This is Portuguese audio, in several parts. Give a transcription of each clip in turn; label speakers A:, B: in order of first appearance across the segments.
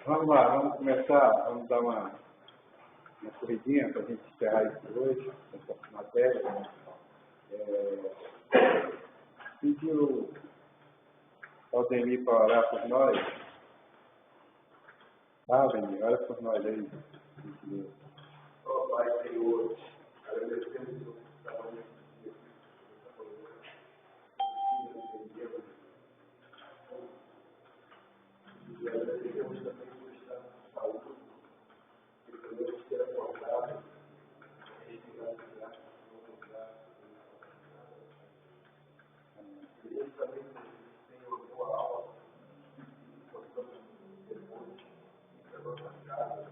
A: Vamos lá, vamos começar, vamos dar uma corridinha para a gente encerrar isso hoje, essa matéria. Pediu ao Deni para orar por nós. Ah, Deni, ora por nós aí.
B: Ó Pai Senhor, agradecemos o trabalho e agradecemos também por estar com saúde, e podemos ter acordado, respirar, pedimos também que tenha uma boa aula, possamos depois ir para a nossa casa,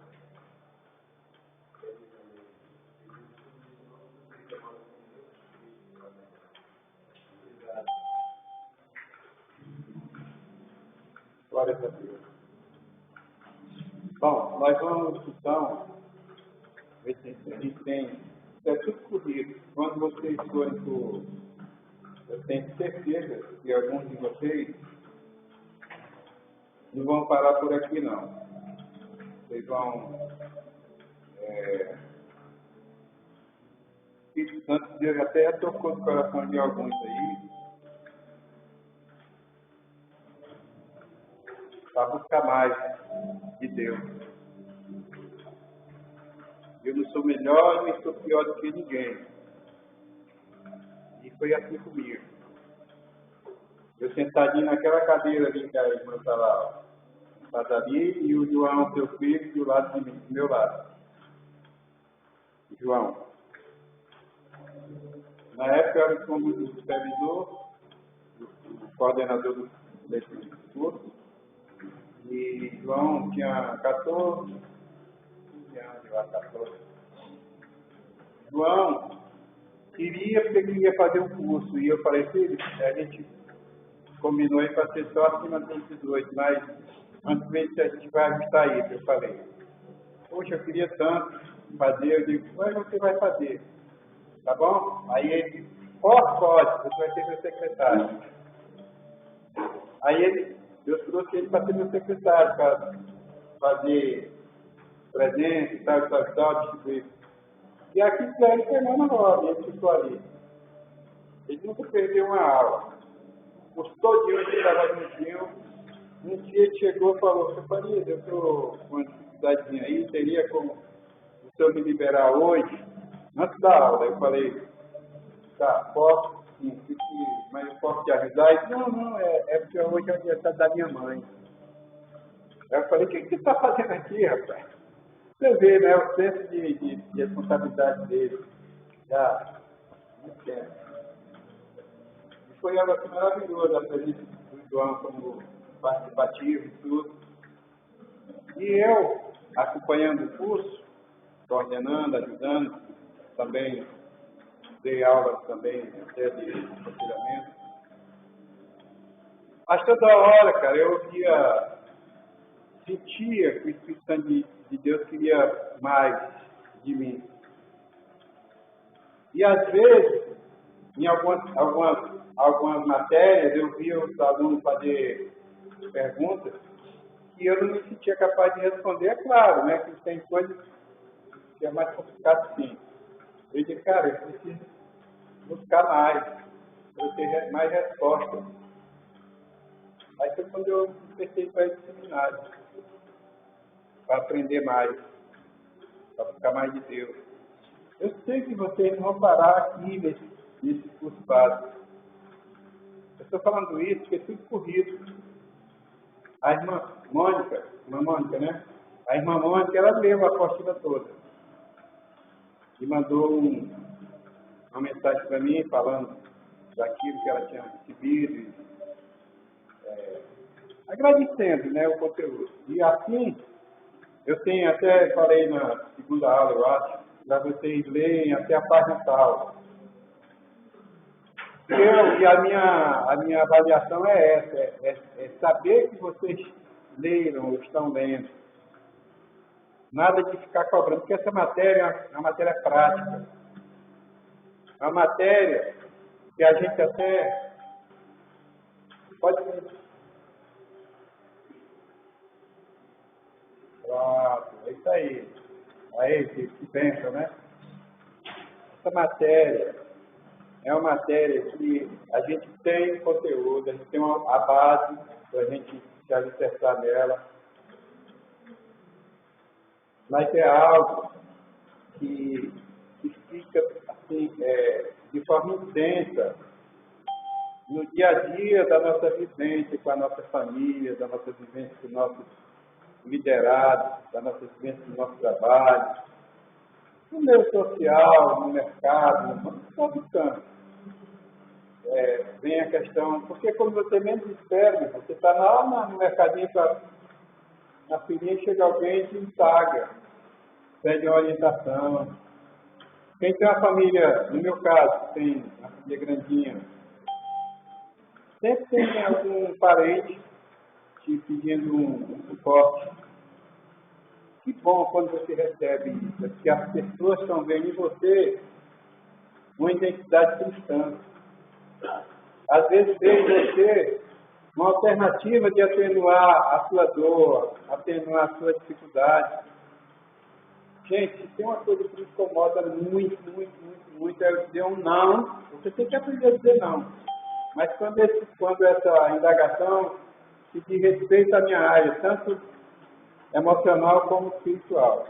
A: Glória a Deus. Bom, nós vamos então ver se a gente tem. É tudo corrido. Quando vocês forem por. Eu tenho certeza que alguns de vocês não vão parar por aqui, não. Vocês vão. Espírito Santo de Deus até tocou o coração de alguns aí para buscar mais de Deus. Eu não sou melhor e nem sou pior do que ninguém. E foi assim comigo. Eu sentadinho naquela cadeira ali que a irmã está lá, ali, e o João, seu filho, do lado de mim, do meu lado. João. Na época eu era o supervisor, o coordenador desse curso, e João tinha 14 anos, eu acho 14. João queria porque queria fazer um curso, e eu falei, filho, a gente combinou aí para ser só acima dos 18, mas antes de a gente vai ajustar isso, eu falei, poxa, eu queria tanto fazer, eu digo, mas você vai fazer, tá bom? Aí ele, pode, você vai ser meu secretário. Aí Deus trouxe ele para ser meu secretário, para fazer presente, tal, distribuir. E aqui para ele foi lá na hora, ele ficou ali. Ele nunca perdeu uma aula. Os todinhos ele estava juntinho. Um dia ele chegou e falou, seu Farias, eu estou com uma dificuldadezinha aí, teria como o senhor me liberar hoje, antes da aula. Eu falei, tá, posso, sim, mas eu posso te ajudar? Ele disse, não, é porque hoje é o aniversário da minha mãe. Aí eu falei, o que você está fazendo aqui, rapaz? Você vê, né, o senso de responsabilidade dele. Já, muito tempo. E foi algo assim maravilhoso, a presença do João como participativo e tudo. E eu, acompanhando o curso, coordenando, ajudando, também dei aulas também, até de aconselhamento. Mas toda hora, cara, eu sentia que o Espírito Santo de Deus queria mais de mim. E às vezes, em algumas matérias, eu via os alunos fazer perguntas que eu não me sentia capaz de responder. É claro, né, que tem coisas que é mais complicado sim. Eu disse, cara, eu preciso buscar mais, para eu ter mais respostas. Aí foi quando eu comecei para esse seminário, para aprender mais, para buscar mais de Deus. Eu sei que vocês não vão parar aqui nesse curso básico. Eu estou falando isso porque é tudo corrido. A irmã Mônica, né? A irmã Mônica, ela leu a apostila toda. E mandou uma mensagem para mim, falando daquilo que ela tinha recebido, agradecendo, né, o conteúdo. E assim, eu tenho até, falei na segunda aula, eu acho, para vocês lerem até a página tal. E a minha avaliação é essa, é saber que vocês leram ou estão lendo. Nada de ficar cobrando, porque essa matéria é uma matéria prática. É uma matéria que a gente até pode pronto, é isso aí. Aí que pensam, né? Essa matéria é uma matéria que a gente tem conteúdo, a gente tem a base para a gente se alicerçar nela, mas é algo que fica assim, de forma intensa no dia a dia da nossa vivência com a nossa família, da nossa vivência com os nossos liderados, da nossa vivência no nosso trabalho, no meio social, no mercado, em todo canto. Vem a questão, porque quando você menos espera, você está lá no mercadinho, na filinha, chega alguém e te indaga, pede uma orientação. Quem tem uma família, no meu caso, tem uma família grandinha, sempre tem algum parente te pedindo um suporte. Que bom quando você recebe isso, porque as pessoas estão vendo em você uma identidade cristã. Às vezes vê em você uma alternativa de atenuar a sua dor, atenuar a sua dificuldade. Gente, tem uma coisa que me incomoda muito, é dizer um não. Você tem que aprender a dizer não. Mas quando essa indagação se diz respeito à minha área, tanto emocional como espiritual.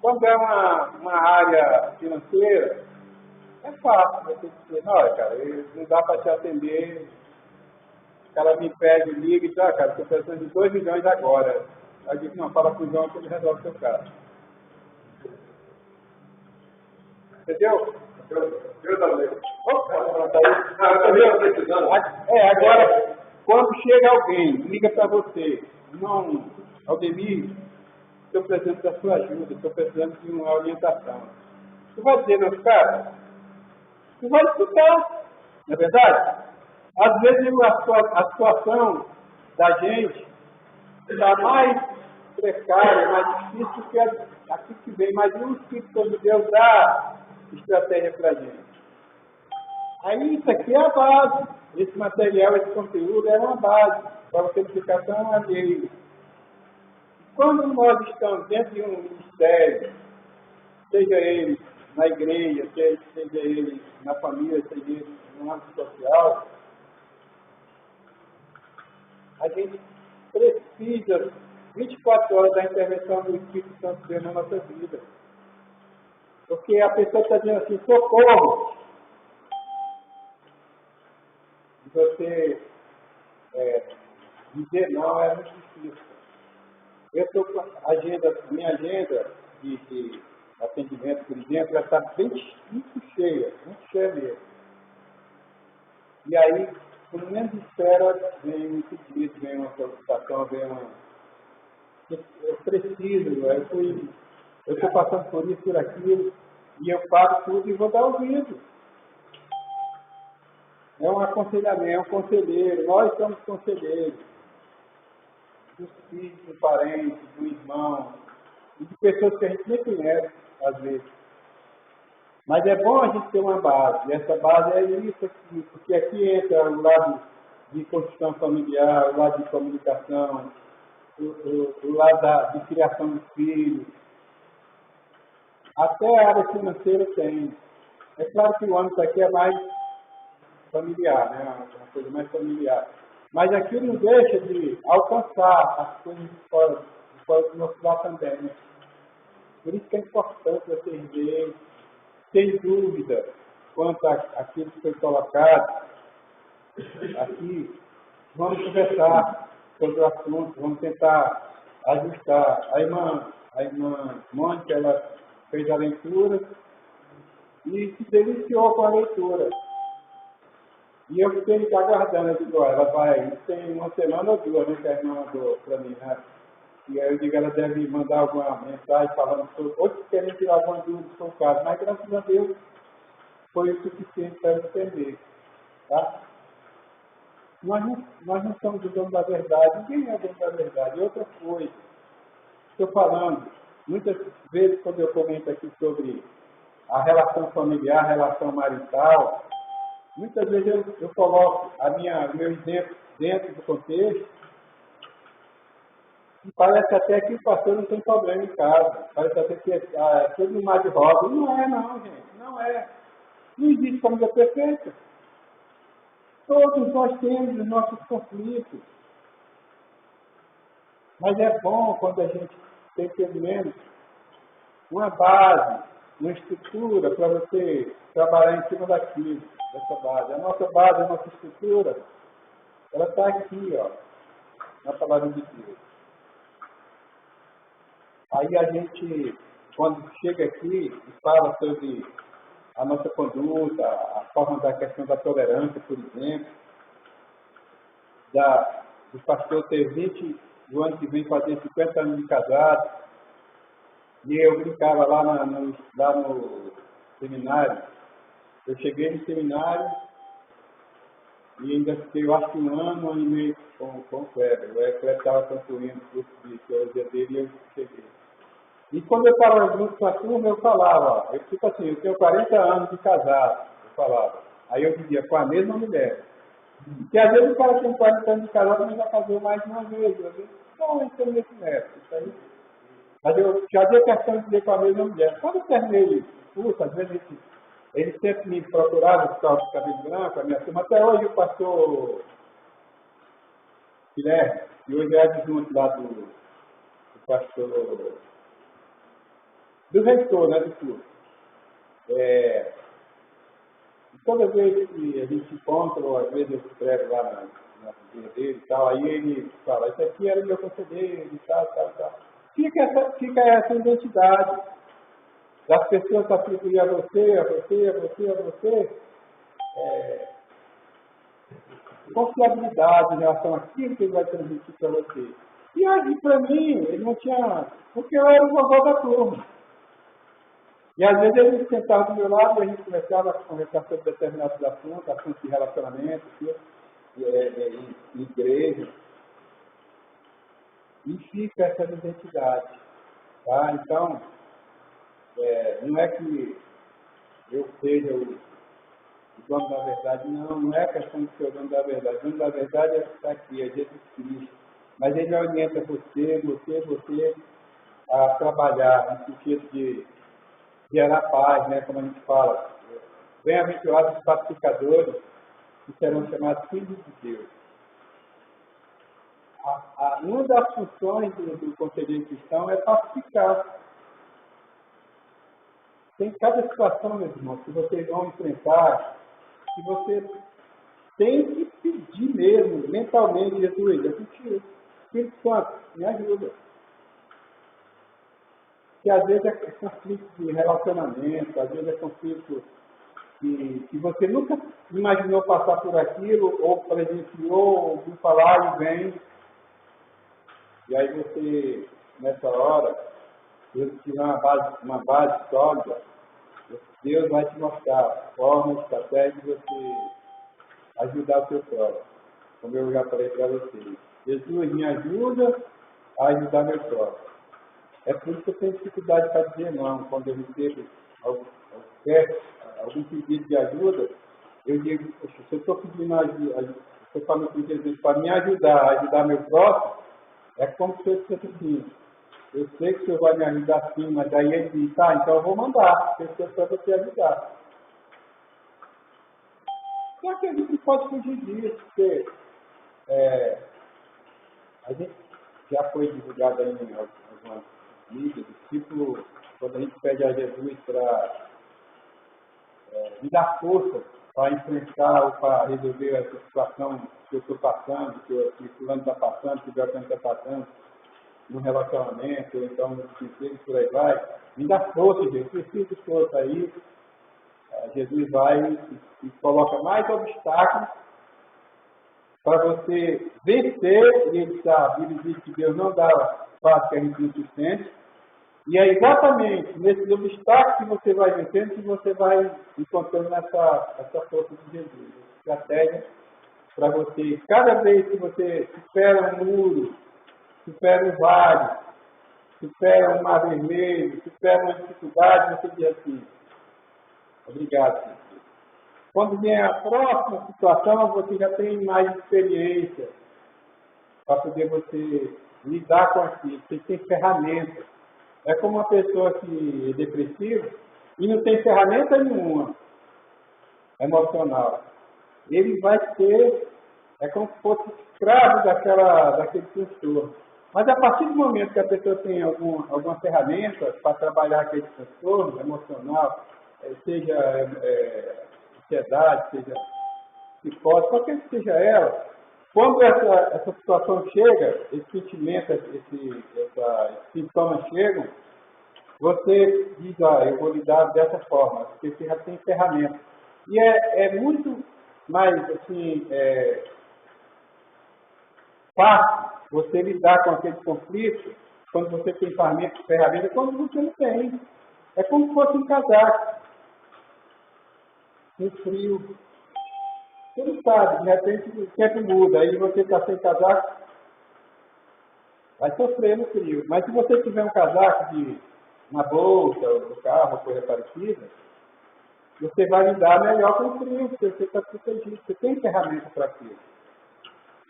A: Quando é uma área financeira, é fácil você dizer, olha, cara, não dá para te atender. O cara me pede, liga e diz, cara, estou precisando de 2 milhões agora. Aí eu digo, não, fala com o João que ele resolve o seu caso. Entendeu? Eu também. Agora, quando chega alguém, liga para você, não, Aldemir, estou precisando da sua ajuda, estou precisando de uma orientação. Tu vai dizer, meus caras, tu vai escutar, não é verdade? Às vezes a situação da gente está mais precária, mais difícil que aqui que vem, mas o Espírito de Deus dá estratégia para a gente. Aí isso aqui é a base, esse material, esse conteúdo é uma base para você ficar tão alheio. Quando nós estamos dentro de um ministério, seja ele na igreja, seja ele na família, seja ele no âmbito social, a gente precisa 24 horas da intervenção do Espírito Santo de Deus na nossa vida. Porque a pessoa está dizendo assim, socorro! E você dizer não é muito difícil. Eu estou com minha agenda de atendimento, por exemplo, ela está muito cheia mesmo. E aí, quando menos espera, vem um pedido, vem uma solicitação, vem uma... Eu preciso, eu estou passando por isso, por aquilo, e eu paro tudo e vou dar ouvido. É um aconselhamento, é um conselheiro, nós somos conselheiros. Dos filhos, do parente, do irmão, e de pessoas que a gente nem conhece, às vezes. Mas é bom a gente ter uma base, e essa base é isso aqui, porque aqui entra o lado de construção familiar, o lado de comunicação, o lado de criação dos filhos. Até a área financeira tem. É claro que o âmbito aqui é mais familiar, né? Uma coisa mais familiar. Mas aquilo não deixa de alcançar as coisas de fora do nosso lado também. Né? Por isso que é importante vocês verem, sem dúvida, quanto àquilo que foi colocado aqui, vamos conversar sobre o assunto, vamos tentar ajustar. A irmã Mônica, ela fez a leitura e se deliciou com a leitura. E eu fiquei aguardando, eu digo, ela vai, tem uma semana ou 2, né, que a irmã mandou para mim, né? E aí eu digo, ela deve mandar alguma mensagem falando sobre, outros querem tirar alguma dúvida sobre o caso, mas graças a Deus foi o suficiente para eu entender, tá? Nós não somos o dono da verdade, ninguém é o dono da verdade. E outra coisa, estou falando, muitas vezes quando eu comento aqui sobre a relação familiar, a relação marital, muitas vezes eu coloco o meu exemplo dentro do contexto E parece até que o pastor não tem problema em casa. Parece até que é tudo no mar de rosa. Não é, não, gente. Não é. Não existe família perfeita. Todos nós temos os nossos conflitos. Mas é bom quando a gente tem pelo menos uma base, uma estrutura para você trabalhar em cima daquilo, dessa base. A nossa base, a nossa estrutura, ela está aqui, ó, na palavra de Deus. Aí a gente, quando chega aqui e fala sobre a nossa conduta, a forma da questão da tolerância, por exemplo, do pastor ter 20, do ano que vem fazer 50 anos de casado, e eu brincava lá no seminário. Eu cheguei no seminário e ainda fiquei, eu acho que um ano e meio com o Kleber. O Kleber estava concluindo o curso de teologia dele e eu cheguei. E quando eu estava junto com a turma, eu falava, ó, eu tipo assim, eu tenho 40 anos de casado, eu falava. Aí eu dizia, com a mesma mulher. Porque às vezes o cara tem 40 anos de casado, mas já casou mais de uma vez. Às vezes, não, isso é nesse método. Isso aí. Mas eu já dei questão de dizer com a mesma mulher. Quando eu terminei o curso, às vezes eles sempre me procuravam por causa do cabelo branco, a minha turma. Até hoje o pastor Guilherme, e hoje é adjunto lá do pastor, do reitor, né, do curso. Toda vez que a gente se encontra, ou às vezes eu escrevo lá na vida dele e tal, aí ele fala, isso aqui era o meu conselheiro e tal. Fica essa identidade das pessoas que atribuem a você, confiabilidade em relação àquilo que ele vai transmitir para você. E aí, para mim, ele não tinha, porque eu era o vovó da turma. E às vezes ele sentava do meu lado e a gente começava a conversar sobre determinados assuntos de relacionamento, em igreja. E fica essa identidade. Tá? Então, não é que eu seja o dono da verdade, não é questão de ser o dono da verdade. O dono da verdade é que está aqui, é Jesus Cristo. Mas ele orienta você a trabalhar no sentido de gerar paz, né, como a gente fala. Bem-aventurados os pacificadores, que serão chamados filhos de Deus. Uma das funções do conselheiro cristão é pacificar. Tem cada situação, meus irmãos, que vocês vão enfrentar, que você tem que pedir mesmo, mentalmente, Jesus, eu contigo. Espírito Santo, me ajuda. Que às vezes é conflito de relacionamento, às vezes é conflito que você nunca imaginou passar por aquilo, ou presenciou, ouviu falar e vem. E aí você, nessa hora, Deus tiver uma base sólida, Deus vai te mostrar formas, estratégias de você ajudar o seu próximo. Como eu já falei para vocês. Jesus me ajuda a ajudar meu próximo. É por isso que eu tenho dificuldade para dizer não. Quando eu recebo algum pedido de ajuda, eu digo, se eu estou pedindo ajuda, se eu falo com Jesus para me ajudar a ajudar meu próximo, é como se eu dissesse assim, eu sei que o senhor vai me ajudar sim, mas aí ele diz, tá, então eu vou mandar, porque eu para te ajudar. Só que a gente pode fugir disso, porque a gente já foi divulgado aí em algumas mídias, tipo, quando a gente pede a Jesus para me dar força para enfrentar ou para resolver essa situação que eu estou passando, que o fulano está passando, que o Beltrano está passando, no relacionamento, ou então no desemprego, por aí vai. Me dá força, Jesus, preciso de força aí. Jesus vai e coloca mais obstáculos para você vencer, e ele sabe, ele diz que Deus não dá paz que a gente não sustente. E é exatamente nesses obstáculos que você vai vencendo que você vai encontrando essa força de Jesus. Estratégia para você, cada vez que você supera um muro, supera um vale, supera um mar vermelho, supera uma dificuldade, você diz assim, obrigado, Jesus. Quando vem a próxima situação, você já tem mais experiência para poder você lidar com aquilo, tem que ter ferramentas. É como uma pessoa que é depressiva e não tem ferramenta nenhuma emocional. Ele vai ser, é como se fosse escravo daquele transtorno. Mas a partir do momento que a pessoa tem alguma ferramenta para trabalhar aquele transtorno emocional, seja ansiedade, seja psicose, qualquer que seja ela, quando essa situação chega, esse sentimento, esses sintomas chegam, você diz, eu vou lidar dessa forma, porque você já tem ferramenta. E é muito mais, assim, fácil você lidar com aquele conflito quando você tem ferramenta, quando você não tem. É como se fosse um casaco, um frio. Você não sabe, de repente o tempo muda, aí você está sem casaco, vai sofrer no frio. Mas se você tiver um casaco na bolsa, ou no carro, coisa parecida, você vai lidar melhor com o frio, porque você está protegido, você tem ferramenta para aquilo.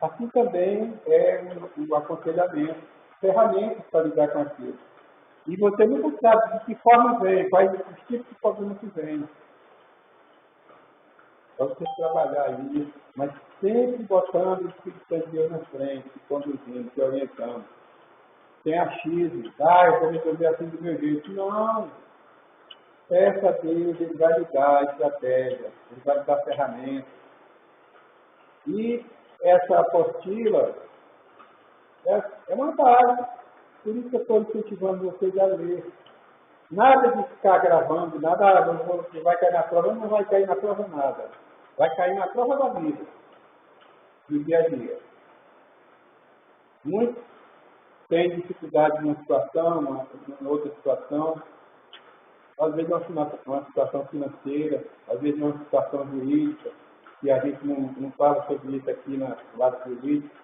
A: Assim também é o aconselhamento, ferramentas para lidar com aquilo. E você nunca sabe de que forma vem, quais os tipos de problemas que vem. Para você trabalhar isso, mas sempre botando o Espírito Santo de Deus na frente, conduzindo, te orientando. Sem achismo, eu vou resolver assim do meu jeito. Não. Peça a Deus, Ele vai lhe dar estratégia, Ele vai lhe dar ferramentas. E essa apostila é uma base. Por isso que eu estou incentivando vocês a ler. Nada de ficar gravando, nada, você vai cair na prova, não vai cair na prova nada. Vai cair na prova da vida, do dia a dia. Muitos têm dificuldade numa situação, em outra situação, às vezes uma situação financeira, às vezes uma situação jurídica, e a gente não fala sobre isso aqui no lado jurídico.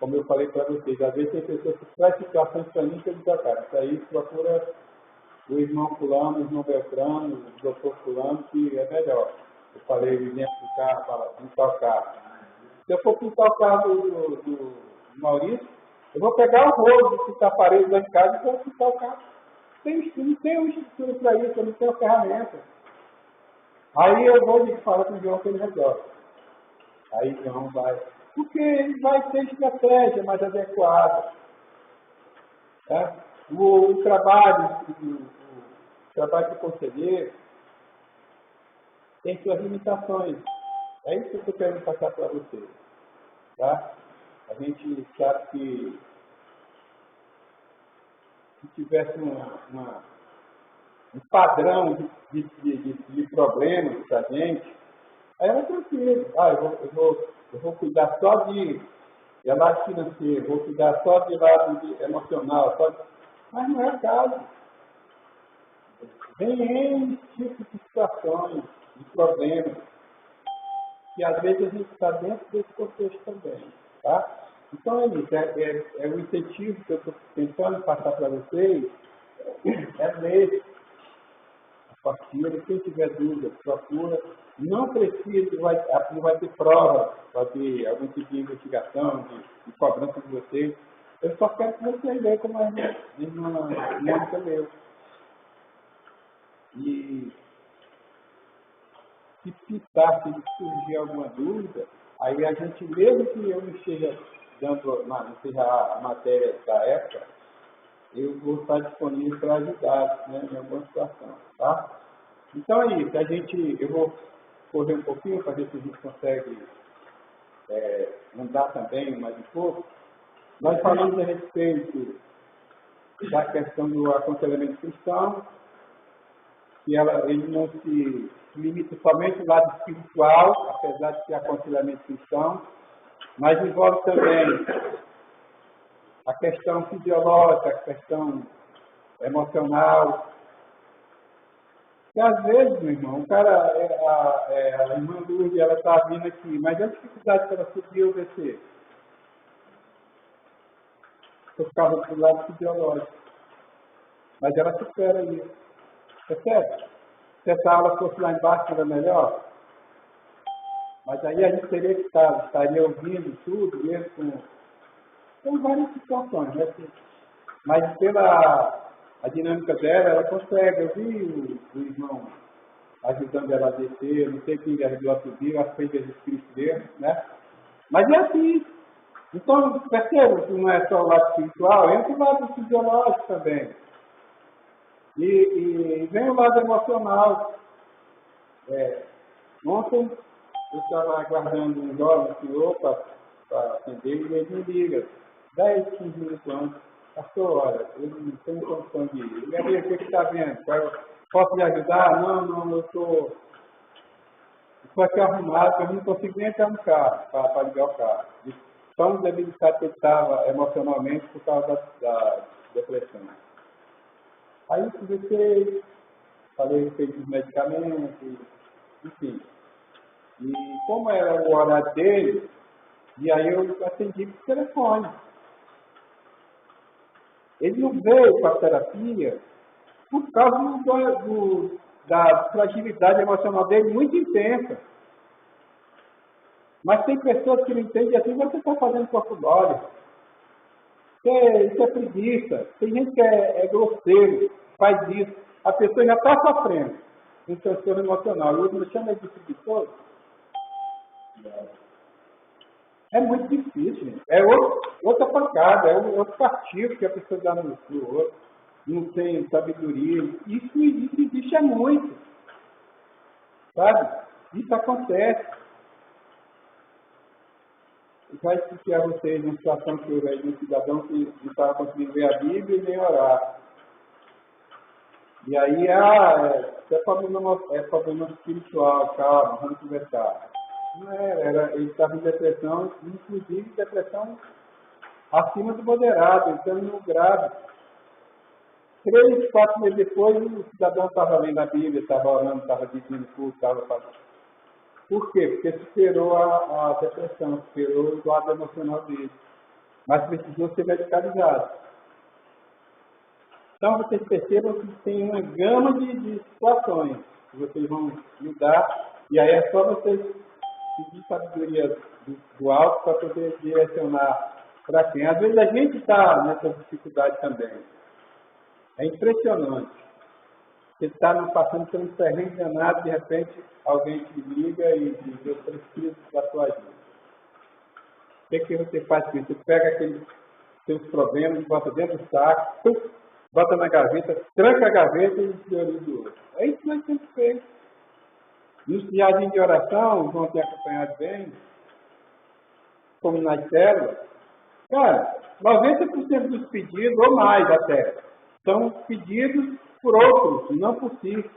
A: Como eu falei para vocês, às vezes tem pessoas que trazem situações para mim que eu digo, cara, isso aí procura o irmão fulano, o irmão Beltrano, o doutor fulano, que é melhor. Eu falei, dentro do carro, para pintar o carro. Se eu for pintar o carro do Maurício, eu vou pegar o rolo de pintar a parede lá em casa e vou pintar o carro. Não tem uma estrutura para isso, eu não tenho ferramenta. Aí eu vou falar com o João que ele resolve. Aí o João vai. Porque ele vai ter estratégia mais adequada. Tá? O trabalho de conselheiro tem suas limitações. É isso que eu estou querendo passar para vocês. Tá? A gente sabe que se tivesse um padrão de problemas para a gente, aí era tranquilo. Eu vou cuidar só de lado financeiro, vou cuidar só de lado emocional, mas não é o caso. Tem N tipos de situações, de problemas, que às vezes a gente está dentro desse contexto também. Tá? Então é isso, é o incentivo que eu estou tentando passar para vocês, é ler a partida, quem tiver dúvida, procura. Não precisa, não vai ter prova, vai ter algum tipo de investigação, de cobrança de vocês. Eu só quero que vocês leiam como a Mônica leu. E se surgir alguma dúvida, aí a gente, mesmo que eu não esteja não seja a matéria da época, eu vou estar disponível para ajudar, né, em alguma situação, tá? Então é isso, eu vou correr um pouquinho para ver se a gente consegue andar também mais um pouco. Nós falamos a respeito da questão do aconselhamento cristão, que ele não se limita somente ao lado espiritual, apesar de ser aconselhamento cristão, mas envolve também a questão fisiológica, a questão emocional. E às vezes, meu irmão, o cara, a irmã Lourdes, ela está vindo aqui, mas a dificuldade para ela subir ou descer? Por causa do lado fisiológico. Mas ela supera isso. Percebe? Se essa aula fosse lá embaixo, era melhor. Mas aí a gente estaria ouvindo tudo, mesmo São várias situações, né? Mas pela a dinâmica dela, ela consegue. Eu vi o irmão ajudando ela a descer, não sei quem ajudou a subir, acho que foi Jesus Cristo mesmo, né? Mas é assim. Então, perceba que não é só o lado espiritual, entra o lado fisiológico também. E vem o lado emocional. Ontem eu estava aguardando um jovem senhor para atender e ele me liga, 10, 15 minutos antes. Pastor, olha, eu não tenho condição de ir. E aí, o que está vendo? Posso lhe ajudar? Não, eu estou aqui arrumado, eu não consigo nem entrar no carro para ligar o carro. De tão debilitado que ele estava emocionalmente por causa da depressão. Aí comecei, falei a respeito dos medicamentos, enfim. E como era o horário dele, e aí eu atendi por telefone. Ele não veio para a terapia por causa da fragilidade emocional dele muito intensa. Mas tem pessoas que não entendem assim, você está fazendo corpo mole. Isso é preguiça. Tem gente que é grosseiro, faz isso. A pessoa já está sofrendo um transtorno emocional. E o outro chama de preguiçoso. É muito difícil, gente. É outra pancada, é outro partido que a pessoa dá no outro. Não tem sabedoria. Isso existe muito. Sabe? Isso acontece. Eu já expliquei a vocês uma situação que eu vejo de um cidadão que não estava conseguindo ver a Bíblia e nem orar. E aí, é problema espiritual, calma, vamos conversar. Não era, ele estava em depressão, inclusive depressão acima do moderado, entrando no grave. 3, 4 meses depois, o cidadão estava lendo a Bíblia, estava orando, estava dizendo tudo, estava fazendo. Por quê? Porque superou a depressão, superou o lado emocional dele. Mas precisou ser medicalizado. Então, vocês percebam que tem uma gama de situações que vocês vão lidar, e aí é só vocês pedir sabedoria do alto para poder direcionar para quem. Às vezes a gente está nessa dificuldade também. É impressionante. Você está passando por um terreno danado, de repente alguém te liga e diz, eu preciso da sua ajuda. O que você faz com isso? Você pega aqueles seus problemas, bota dentro do saco, bota na gaveta, tranca a gaveta e prioriza o outro. É isso que nós temos feito. Nos diários de oração, vão ter acompanhado bem, como nas células, cara, 90% dos pedidos, ou mais até, são pedidos por outros, não por si.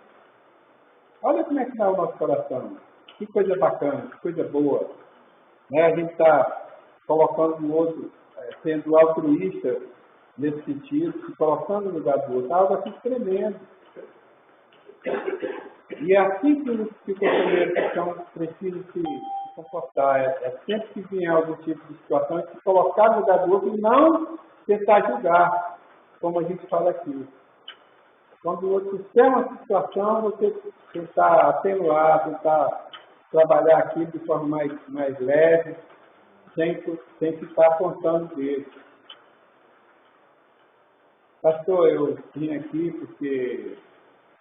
A: Olha como é que está o nosso coração. Que coisa bacana, que coisa boa. Né? A gente está colocando o outro, sendo altruísta nesse sentido, se colocando no lugar do outro. Algo assim tremendo. E é assim que o companheiro cristão precisa se comportar. É sempre que vier algum tipo de situação, se colocar no lugar do outro e não tentar julgar, como a gente fala aqui. Quando o outro tem uma situação, você tentar atenuar, tentar trabalhar aqui de forma mais leve, sem ficar apontando o dedo. Pastor, eu vim aqui porque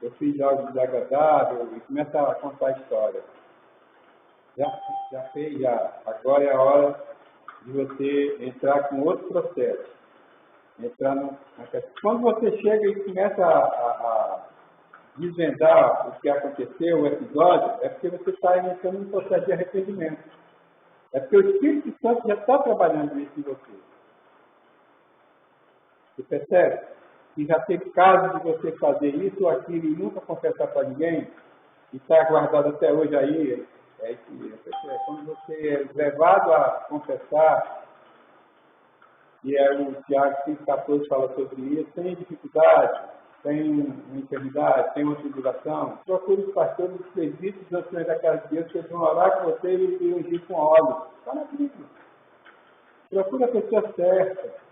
A: eu fiz algo desagradável e começa a contar a história. Já fez, já. Agora é a hora de você entrar com outro processo. Quando você chega e começa a desvendar o que aconteceu, o episódio, é porque você está iniciando um processo de arrependimento. É porque o Espírito Santo já está trabalhando isso em você. Você percebe? E já teve caso de você fazer isso ou aquilo e nunca confessar para ninguém, e está guardado até hoje aí, é isso mesmo. Quando você é levado a confessar, e o Tiago 5,14 fala sobre isso, tem dificuldade, tem uma enfermidade, tem uma tribulação, procure os pastores, os presbíteros, os anciões da casa de Deus, que eles vão orar com você e ungir com óleo. Está na Bíblia. Procure a pessoa certa.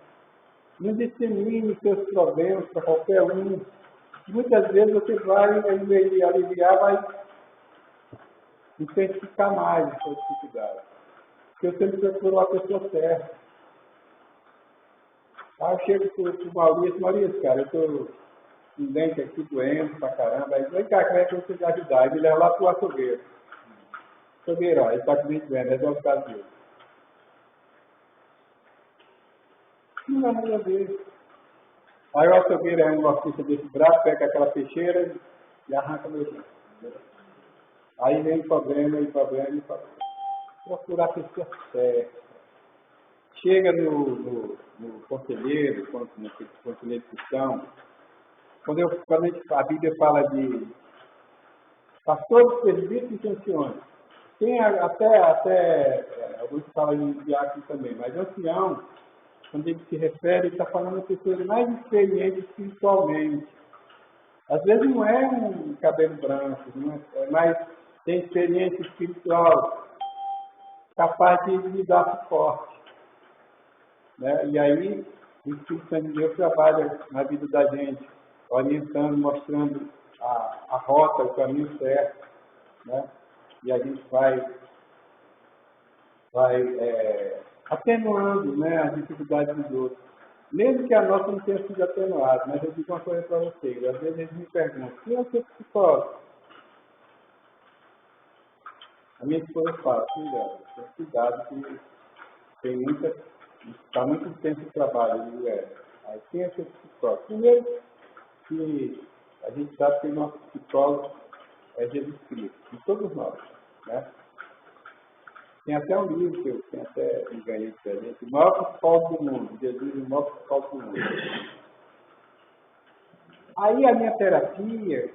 A: Não dissemine seus problemas para qualquer um. Muitas vezes você vai aliviar, vai intensificar mais a sua dificuldade. Porque você procurou a pessoa certa. Aí eu chego pro Maurício, cara, eu tô com dente aqui doendo pra caramba. Aí, vem cá, como é que você vai ajudar? Ele me leva lá pro açougueiro. Açougueiro, ó, ele tá com dente doendo, resolve o caso dele. Não vai resolver. Aí o açougueiro é um artista desse braço, pega aquela peixeira e arranca meu dente. Aí vem problema. Procurar a pessoa certa. Chega no conselheiro, no conselheiro cristão, quando a Bíblia fala de pastores, presbíteros e anciões, tem até alguns falam de diácono também, mas ancião, quando ele se refere, ele está falando de pessoas mais experientes espiritualmente. Às vezes não é um cabelo branco, mas tem experiência espiritual, capaz de lhe dar suporte. Né? E aí, o Espírito Santo de Deus trabalha na vida da gente, orientando, mostrando a rota, o caminho certo. Né? E a gente vai atenuando, né, as dificuldades dos outros. Mesmo que a nossa não tenha sido atenuada, mas eu digo uma coisa para vocês. Às vezes eles me perguntam, quem é o seu psicólogo? A minha esposa fala, filha, cuidado que tem está muito intenso o trabalho. Eu digo, aí quem é o seu psicólogo? Primeiro, que a gente sabe que o nosso psicólogo é Jesus Cristo, de todos nós. Né? Tem até um livro que eu tenho até ganhei para a gente, o maior psicólogo do mundo, Jesus, o maior psicólogo do mundo. Aí a minha terapia,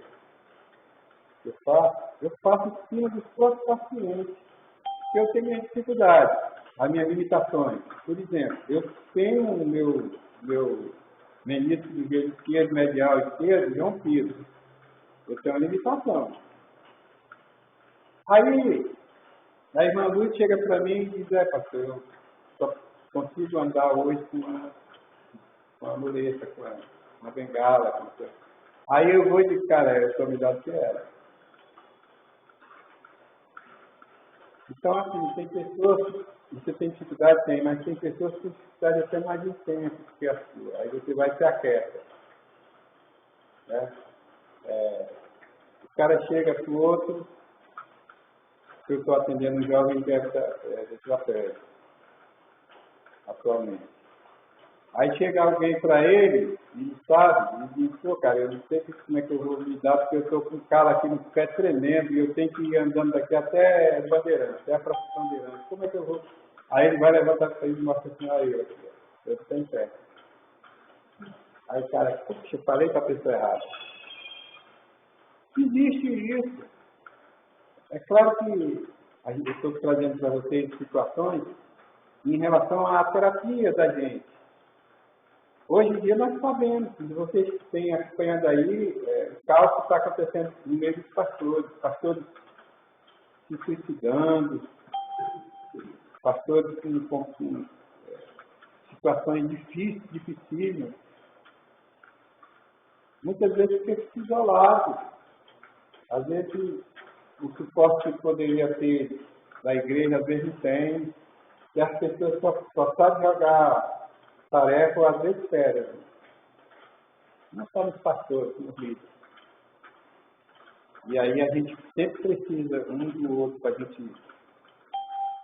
A: eu faço em cima dos próprios pacientes, porque eu tenho minhas dificuldades, as minhas limitações. Por exemplo, eu tenho o meu menisco do joelho esquerdo, medial esquerdo, rompido. Eu tenho uma limitação. Aí, a irmã Luz chega para mim e diz, pastor, eu só consigo andar hoje com uma muleta, com uma bengala. Aí eu vou e digo, cara, eu sou melhor que ela. Então, assim, tem pessoas, você tem dificuldade, tem, mas tem pessoas que têm dificuldade até mais intensa que a sua. Aí você vai se aquieta. Né? O cara chega para o outro, eu estou atendendo um jovem que é da fé, atualmente. Aí chega alguém para ele, e sabe, e diz, pô, cara, eu não sei como é que eu vou lidar, porque eu estou com o cara aqui no pé tremendo, e eu tenho que ir andando daqui até Bandeirante, até a Praça Bandeirante. Como é que eu vou? Aí ele vai levantar para ele e mostra assim, aí, eu estou em pé. Aí o cara, puxa, eu falei para a pessoa errada. Existe isso. É claro que eu estou trazendo para vocês situações em relação à terapia da gente. Hoje em dia nós sabemos, vocês têm acompanhando aí, o caos que está acontecendo no meio dos pastores se suicidando, pastores com situações dificílimas. Muitas vezes ficam isolados. Às vezes o suporte que poderia ter da igreja, às vezes não tem. E as pessoas só sabem jogar tarefa, ou às vezes férias. Não só nos pastores, nos líderes. E aí a gente sempre precisa um do outro para a gente ir.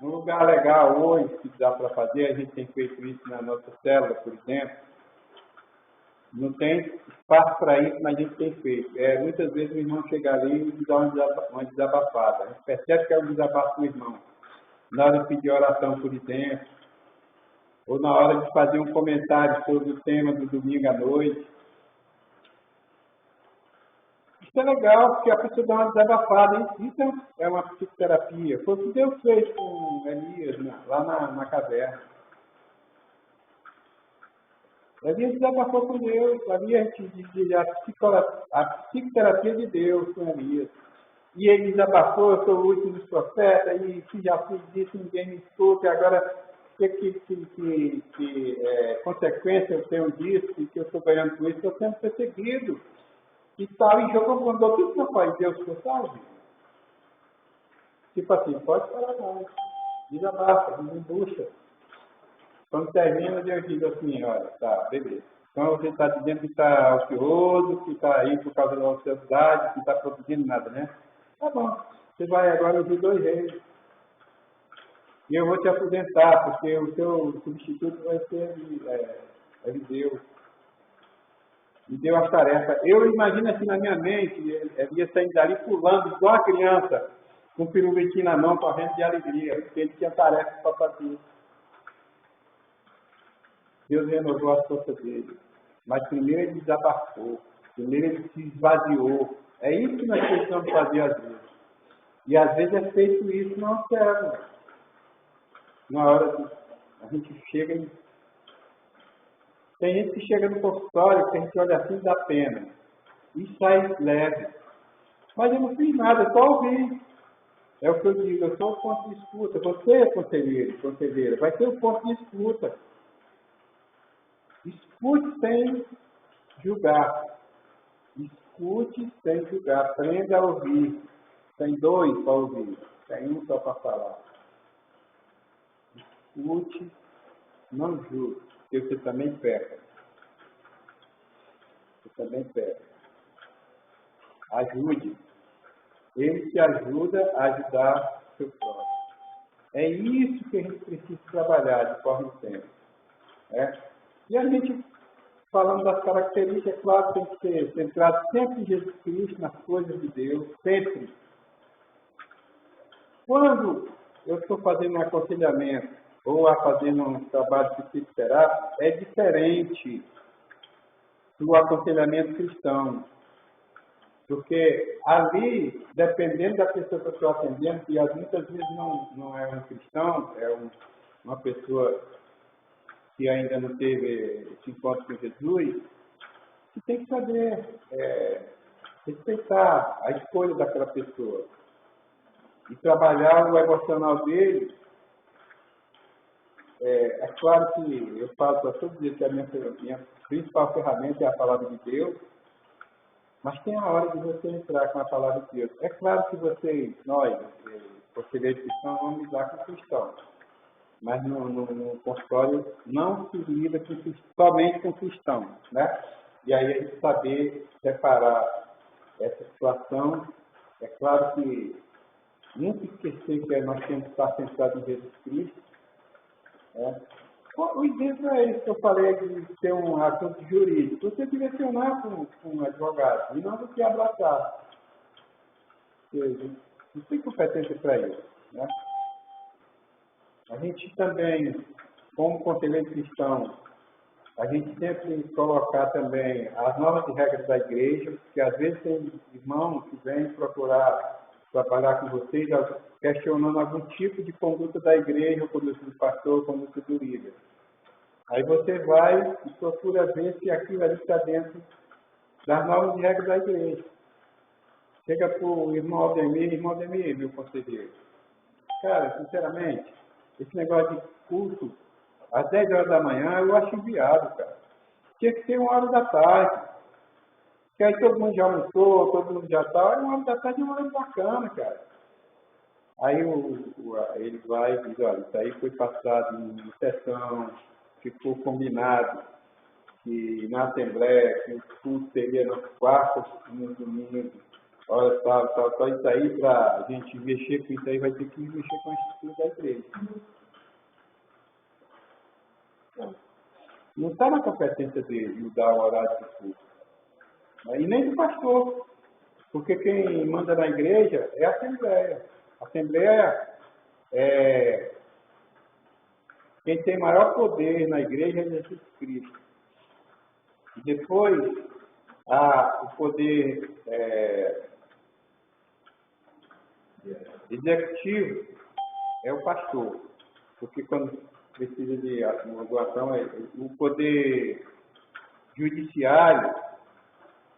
A: Um lugar legal hoje, que dá para fazer, a gente tem feito isso na nossa célula, por exemplo. Não tem espaço para isso, mas a gente tem feito. Muitas vezes o irmão chega ali e dá uma desabafada. A gente percebe que é um desabafo do irmão. Na hora de pedir oração, por exemplo, ou na hora de fazer um comentário sobre o tema do domingo à noite. Isso é legal, porque a pessoa dá uma desabafada. Isso é uma psicoterapia. Foi o que Deus fez com Elias, lá na caverna. Elias desabafou com Deus. Havia a psicoterapia de Deus com Elias. E ele desabafou, eu sou o último dos profetas, e se já fiz isso, ninguém me escuta, e agora que consequência eu tenho disso, e que eu estou ganhando com isso, eu estou sendo perseguido. E tal, e jogou mandou tudo para o Pai Deus que eu salve. Tipo assim, pode falar mais. Desabafa, desembucha. Quando termina, eu digo assim, olha, tá, beleza. Então você está dizendo que está ocioso, que está aí por causa da ociosidade, que não está produzindo nada, né? Tá bom, você vai agora ouvir 2 reis. E eu vou te aposentar, porque o seu substituto vai ser Eliseu. Me deu as tarefas. Eu imagino assim na minha mente, ele ia sair dali pulando, igual a criança, com o pirulitinho na mão, correndo de alegria, porque ele tinha tarefas para fazer. Deus renovou a força dele. Mas primeiro ele desabafou. Primeiro ele se esvaziou. É isso que nós precisamos fazer às vezes. E às vezes é feito isso não serve. Na hora que a gente chega em... Tem gente que chega no consultório, que a gente olha assim e dá pena. E sai leve. Mas eu não fiz nada, eu só ouvi. É o que eu digo, eu sou o ponto de escuta. Você é conselheira, vai ser o ponto de escuta. Escute sem julgar. Escute sem julgar. Aprenda a ouvir. Tem 2 para ouvir. Tem 1 só para falar. Escute, não julgue. Porque você também peca. Você também peca. Ajude. Ele te ajuda a ajudar o seu próximo. É isso que a gente precisa trabalhar de forma intensa. E a gente, falando das características, é claro, tem que ser centrado sempre em Jesus Cristo, nas coisas de Deus, sempre. Quando eu estou fazendo um aconselhamento ou fazendo um trabalho psicoterápico, é diferente do aconselhamento cristão. Porque ali, dependendo da pessoa que eu estou atendendo, que muitas vezes não é um cristão, é uma pessoa que ainda não teve esse encontro com Jesus, você tem que saber respeitar a escolha daquela pessoa e trabalhar o emocional dele. É claro que eu falo para todos eles que a minha principal ferramenta é a palavra de Deus, mas tem a hora de você entrar com a palavra de Deus. É claro que nós, conselheiros cristãos, vamos lidar com cristãos. Mas no consultório não se lida somente com cristãos, né? E aí a gente saber separar essa situação. É claro que nunca esquecer que nós temos que estar centrados em Jesus Cristo. O exemplo é isso que eu falei de ter um assunto jurídico. Você direcionar com um advogado e não você abraçar. Não tem competência para isso, né? A gente também, como conselheiro cristão, a gente sempre colocar também as normas e regras da igreja, porque às vezes tem irmãos que vêm procurar trabalhar com vocês, questionando algum tipo de conduta da igreja, conduta do pastor, conduta do líder. Aí você vai e procura ver se aquilo ali está dentro das normas e regras da igreja. Chega para o irmão Aldemir, meu conselheiro. Cara, sinceramente, esse negócio de culto às 10 horas da manhã eu acho inviável, cara. Tinha que ser 1 hora da tarde. Que aí todo mundo já almoçou, todo mundo já está. 1 hora da tarde é uma hora bacana, cara. Aí ele vai e diz, olha, isso aí foi passado em sessão, ficou combinado que na Assembleia, que o culto seria no quarto, no domingo, olha, tal. Isso aí, para a gente mexer com isso aí, vai ter que mexer com a estrutura da igreja. Não está na competência dele mudar o horário do culto. E nem do pastor. Porque quem manda na igreja é a Assembleia. A Assembleia quem tem maior poder na igreja é Jesus Cristo. E depois, o poder executivo é o pastor. Porque quando precisa de uma doação, o poder judiciário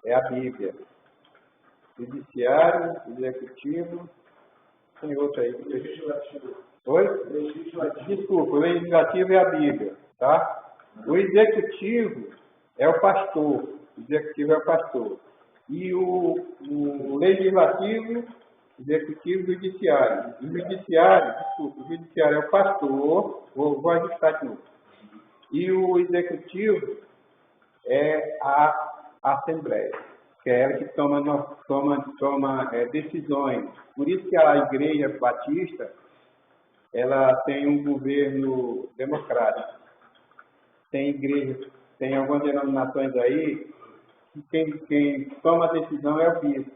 A: é a Bíblia. Judiciário, executivo, tem outro aí.
B: Legislativo.
A: Oi? Desculpa, o legislativo é a Bíblia, tá? O executivo é o pastor. E o legislativo, executivo e judiciário. O judiciário é o pastor. Vou ajustar de novo. E o executivo é a Assembleia, que é ela que toma decisões. Por isso que a Igreja Batista, ela tem um governo democrático. Tem igrejas, tem algumas denominações aí, que quem toma a decisão é o bispo.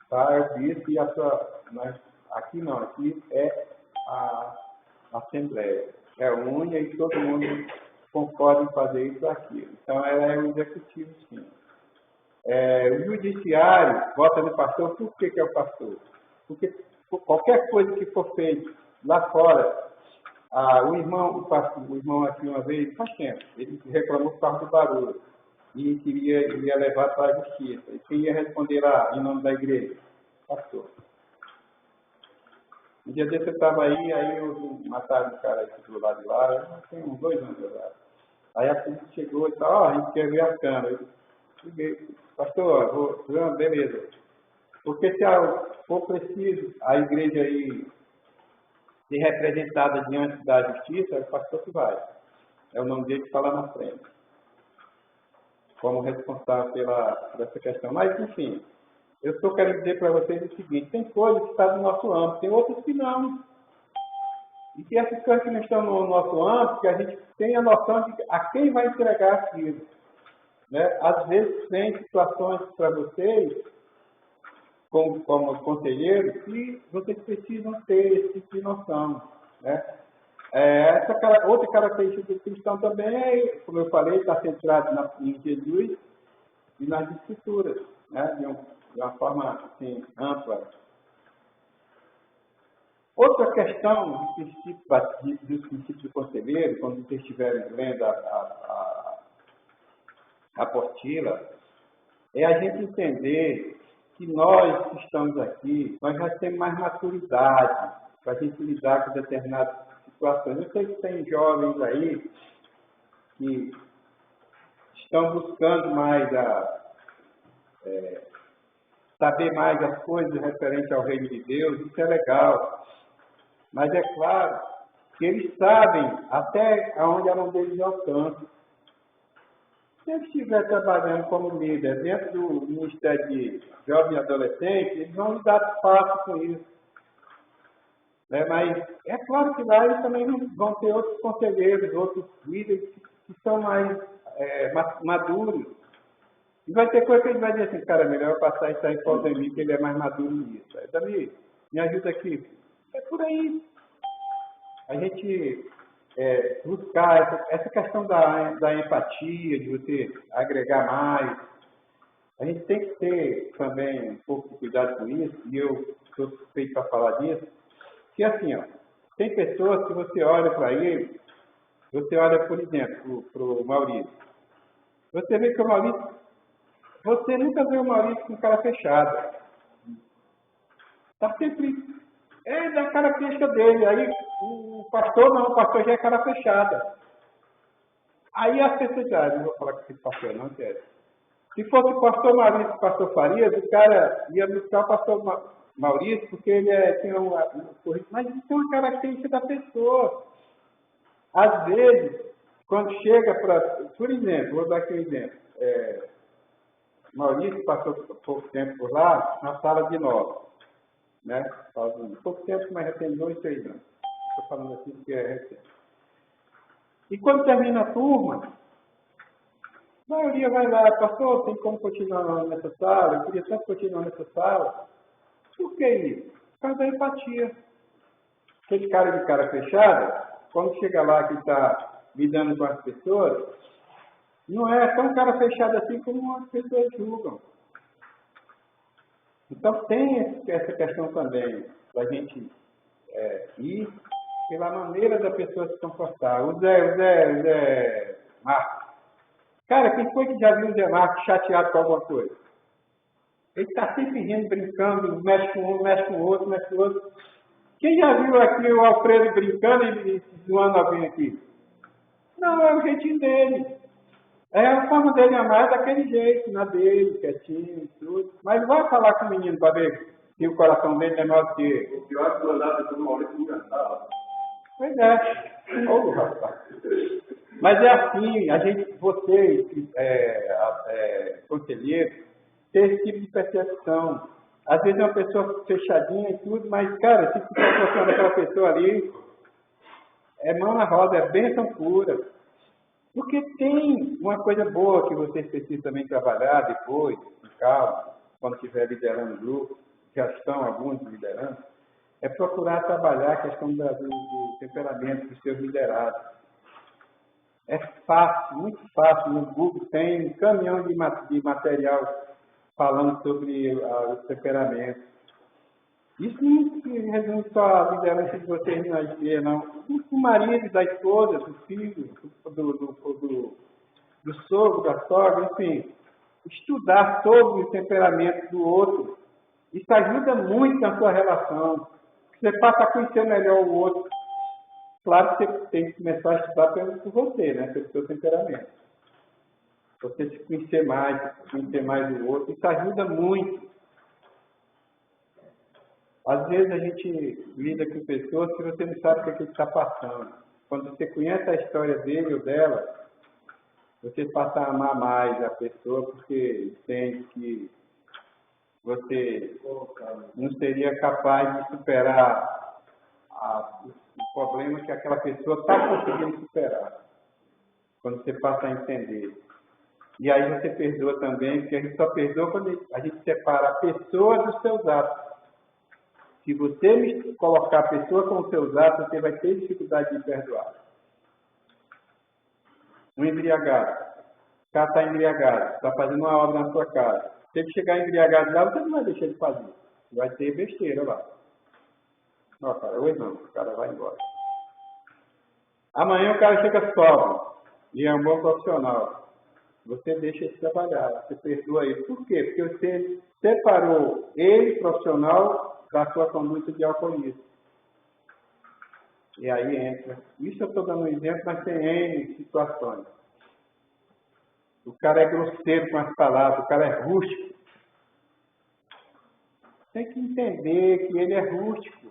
A: Tá? É o bispo e a sua... Mas aqui não, aqui é a Assembleia. É única e todo mundo concorda em fazer isso aqui. Então, ela é o executivo, sim. O judiciário vota no pastor. Por que é o pastor? Porque qualquer coisa que for feita lá fora, o irmão aqui uma vez, faz tempo, ele reclamou por causa do barulho e ia levar para a justiça. E quem ia responder lá, em nome da igreja? Pastor. Um dia desse eu estava aí mataram o cara aqui do lado de lá, tem uns 2 anos agora. Aí a polícia chegou e tal, a gente quer ver a câmera. Eu liguei, pastor, beleza. Porque se for preciso a igreja aí ser representada diante da justiça, é o pastor que vai. É o nome dele que está lá na frente. Como responsável por essa questão. Mas, enfim, eu estou querendo dizer para vocês o seguinte, tem coisas que estão no nosso âmbito, tem outras que não. E que essas coisas que não estão no nosso âmbito, que a gente tem a noção de a quem vai entregar aquilo. Né? Às vezes tem situações para vocês, como conselheiros, que vocês precisam ter esse tipo de noção. Né? Outra característica do cristão também é, como eu falei, está centrado em Jesus e nas Escrituras, né? De uma forma assim, ampla. Outra questão dos princípios do conselheiro, quando vocês estiverem lendo a apostila, é a gente entender que nós que estamos aqui, nós já temos mais maturidade para a gente lidar com determinadas situações. Eu sei que tem jovens aí que estão buscando mais saber mais as coisas referentes ao reino de Deus, isso é legal. Mas é claro que eles sabem até onde a mão deles alcança. Se eles estiverem trabalhando como líder dentro do Ministério de Jovem e Adolescente, eles vão lidar fácil com isso. Mas é claro que lá eles também vão ter outros conselheiros, outros líderes que são mais maduros. E vai ter coisa que ele vai dizer assim, cara, melhor eu passar isso aí para o Ademir, que ele é mais maduro nisso. Aí, Ademir, me ajuda aqui. É por aí. A gente buscar essa questão da empatia, de você agregar mais. A gente tem que ter também um pouco de cuidado com isso, e eu estou suspeito para falar disso, que assim, tem pessoas que você olha para ele, você olha, por exemplo, para o Maurício. Você vê que o Maurício, você nunca vê o Maurício com cara fechada. Está sempre... da característica dele. Aí o pastor não, o pastor já é cara fechada. Aí as pessoas dizem, não vou falar com esse pastor, não quero. Se fosse o pastor Maurício e o pastor Farias, o cara ia buscar o pastor Maurício, porque ele tinha mas isso é uma característica da pessoa. Às vezes, quando chega para... Por exemplo, vou dar aqui um exemplo. Maurício passou pouco tempo por lá, na sala de 9. Né? Faz pouco tempo, mas já tem 2, 3 anos. Estou falando assim porque é recente. E quando termina a turma, a maioria vai lá, pastor, tem como continuar nessa sala? Eu queria tanto continuar nessa sala. Por que isso? Por causa da empatia. Aquele cara de cara fechada, quando chega lá que está lidando com as pessoas, não é tão cara fechado assim como as pessoas julgam. Então, tem essa questão também, da gente ir pela maneira da pessoa se comportar. O Zé Marcos. Cara, quem foi que já viu o Zé Marcos chateado com alguma coisa? Ele está sempre rindo, brincando, mexe com um, mexe com o outro, mexe com o outro. Quem já viu aqui o Alfredo brincando e zoando alguém aqui? Não, é o jeitinho dele. É a forma dele amar daquele jeito, na dele, quietinho e tudo. Mas vai falar com o menino para ver se o coração dele é maior que ele.
B: O pior é que o andar do Maurício me encantava.
A: Pois é. Ô, rapaz. Mas é assim, vocês, conselheiros, ter esse tipo de percepção. Às vezes é uma pessoa fechadinha e tudo, mas, cara, se você está tocando aquela pessoa ali, é mão na roda, é bênção pura. Porque tem uma coisa boa que vocês precisam também trabalhar depois, em calma, quando estiver liderando grupo, já estão alguns liderando, é procurar trabalhar a questão do temperamento dos seus liderados. É fácil, muito fácil. No Google tem um caminhão de material falando sobre o temperamento. Isso não se resume só à liderança de vocês na igreja, não. O marido, da esposa, do filho, do sogro, da sogra, enfim. Estudar sobre o temperamento do outro. Isso ajuda muito na sua relação. Você passa a conhecer melhor o outro. Claro que você tem que começar a estudar por você, né? Pelo seu temperamento. Você se conhecer mais o outro. Isso ajuda muito. Às vezes a gente lida com pessoas que você não sabe o que ele está passando. Quando você conhece a história dele ou dela, você passa a amar mais a pessoa porque entende que você não seria capaz de superar o problema que aquela pessoa está conseguindo superar. Quando você passa a entender. E aí você perdoa também, porque a gente só perdoa quando a gente separa a pessoa dos seus atos. Se você colocar a pessoa com os seus atos, você vai ter dificuldade de perdoar. Um embriagado. O cara está embriagado, está fazendo uma obra na sua casa. Se ele chegar embriagado lá, você não vai deixar ele fazer. Vai ter besteira lá. Não, cara, hoje não. O cara vai embora. Amanhã o cara chega sóbrio e é um bom profissional. Você deixa ele trabalhar, você perdoa ele. Por quê? Porque você separou ele, profissional, da sua conduta de alcoolismo. E aí entra. Isso eu estou dando um exemplo, mas tem N situações. O cara é grosseiro com as palavras, o cara é rústico. Tem que entender que ele é rústico.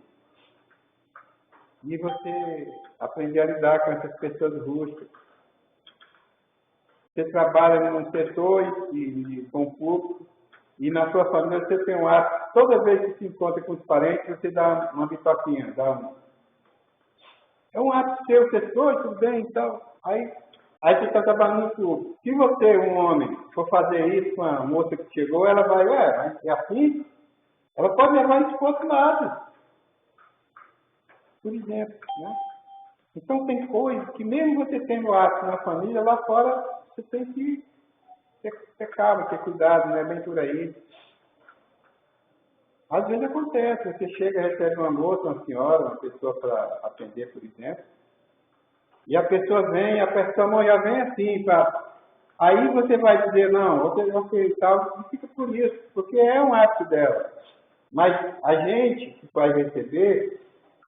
A: E você aprender a lidar com essas pessoas rústicas. Você trabalha num setor com o público, e na sua família você tem um ato, toda vez que se encontra com os parentes, você dá uma bitoquinha, É um ato seu, você foi, tudo bem e tal. Aí você está trabalhando no clube. Se você, um homem, for fazer isso com a moça que chegou, ela vai, é assim? Ela pode levar isso para o outro lado. Por exemplo, né? Então tem coisas que mesmo você tendo ato na família, lá fora você tem que ter calma, ter cuidado, não é bem por aí. Às vezes acontece, você chega, recebe uma moça, uma senhora, uma pessoa para atender, por exemplo, e a pessoa vem, a pessoa já vem assim, aí você vai dizer, não, ok, tal, e fica por isso, porque é um ato dela. Mas a gente que vai receber,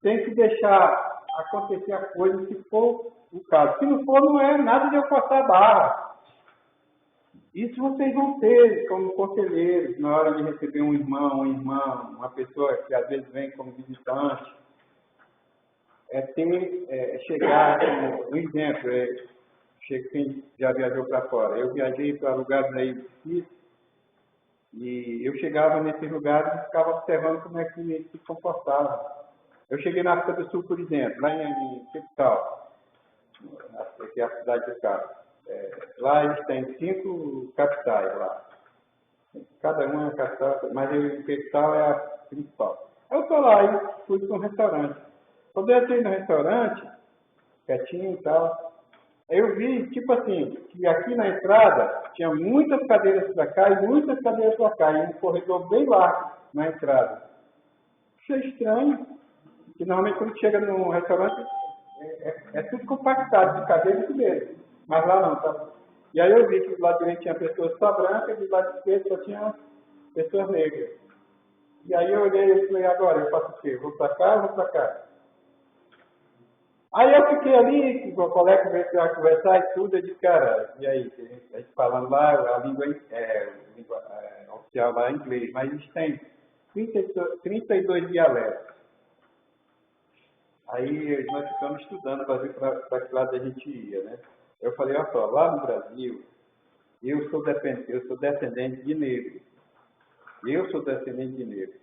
A: tem que deixar acontecer a coisa se for o caso. Se não for, não é nada de eu passar a barra. Isso vocês vão ter como conselheiros, na hora de receber um irmão, uma irmã, uma pessoa que às vezes vem como visitante. Chegar, um exemplo, quem já viajou para fora. Eu viajei para lugares aí difíceis e eu chegava nesses lugares e ficava observando como é que eles se comportavam. Eu cheguei na África do Sul, por exemplo, lá em Capital, que é a cidade do Cabo. Lá eles têm 5 capitais lá. Cada uma é uma capital, mas a capital é a principal. Eu estou lá e fui para um restaurante. Quando eu entrei no restaurante, quietinho e tal, eu vi, tipo assim, que aqui na entrada tinha muitas cadeiras para cá e muitas cadeiras para cá, e um corredor bem largo na entrada. Achei estranho, que normalmente quando chega num restaurante é tudo compactado de cadeiras mesmo. Mas lá não, tá? E aí eu vi que do lado direito tinha pessoas só brancas e do lado esquerdo só tinha pessoas negras. E aí eu olhei e falei, agora eu faço o quê? Vou para cá ou vou para cá? Aí eu fiquei ali, com o colega começou a conversar e tudo, eu disse, cara, e aí? A gente falando lá, a língua oficial lá é inglês, mas a gente tem 32 dialetos. Aí nós ficamos estudando para ver para que lado a gente ia, né? Eu falei, olha só, lá no Brasil, eu sou descendente de negro. Eu sou descendente de negro.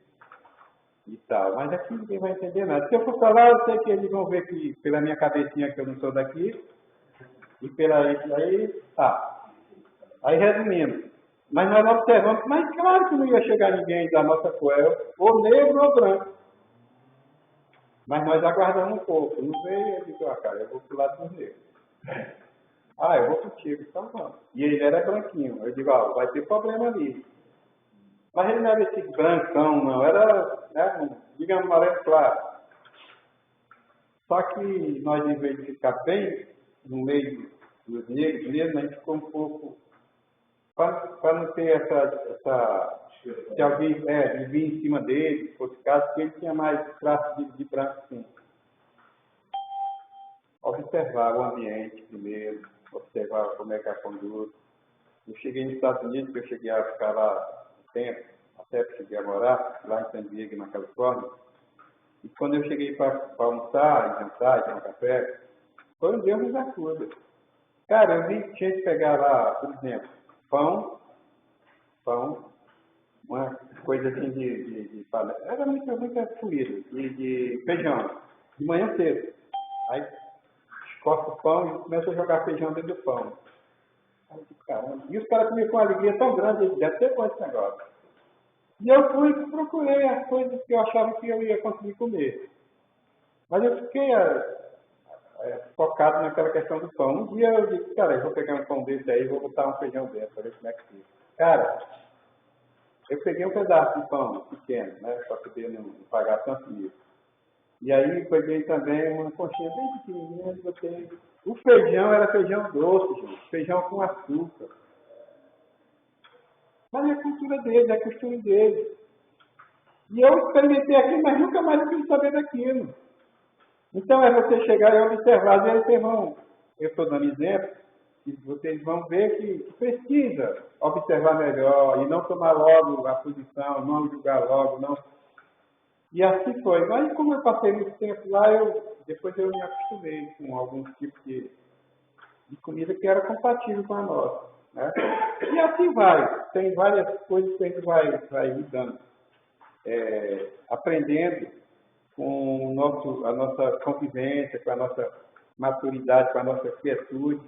A: E tal. Mas aqui ninguém vai entender nada. Se eu for falar, eu sei que eles vão ver que, pela minha cabecinha, que eu não sou daqui, e pela isso aí, tá. Aí resumindo. Mas nós observamos, mas claro que não ia chegar ninguém da nossa cor, ou negro ou branco. Mas nós aguardamos um pouco. Não veio, eu digo, cara, eu vou pro lado dos negros. Eu vou contigo, então vamos. E ele era branquinho. Eu digo, vai ter problema ali. Mas ele não era esse brancão, não. Era, digamos, amarelo claro. Só que nós, em vez de ficar bem no meio dos negros mesmo, a gente ficou um pouco... Para não ter essa se alguém de vir em cima dele, se fosse caso, porque ele tinha mais traço de branco, sim. Observar o ambiente primeiro, observar como é que é a conduta. Eu cheguei nos Estados Unidos, eu cheguei a ficar lá um tempo, até que cheguei a morar lá em San Diego, na Califórnia. E quando eu cheguei para almoçar, jantar, tomar café, foi um Deus nos acuda. Cara, eu vi que tinha que pegar lá, por exemplo, pão, uma coisa assim de era muita comida, de feijão, de manhã cedo. Aí corta o pão e começa a jogar feijão dentro do pão. Aí, caramba. E os caras comiam com uma alegria tão grande, eles deve ter bom esse negócio. E eu fui e procurei as coisas que eu achava que eu ia conseguir comer. Mas eu fiquei focado naquela questão do pão. Um dia eu disse, cara, eu vou pegar um pão desse aí e vou botar um feijão dentro, para ver como é que fica. Cara, eu peguei um pedaço de pão pequeno, né, para poder não pagar tanto isso. E aí peguei também uma conchinha bem pequenininha e botei. O feijão era feijão doce, gente, feijão com açúcar. Mas é a cultura deles, é a costume deles. E eu experimentei aquilo, mas nunca mais eu quis saber daquilo. Então é você chegar e observar, e aí vocês vão, eu estou dando exemplo, e vocês vão ver que precisa observar melhor e não tomar logo a posição, não julgar logo, não. E assim foi. Mas como eu passei muito tempo lá, depois eu me acostumei com alguns tipos de comida que era compatível com a nossa. Né? E assim vai. Tem várias coisas que a gente vai lidando, aprendendo com a nossa convivência, com a nossa maturidade, com a nossa quietude.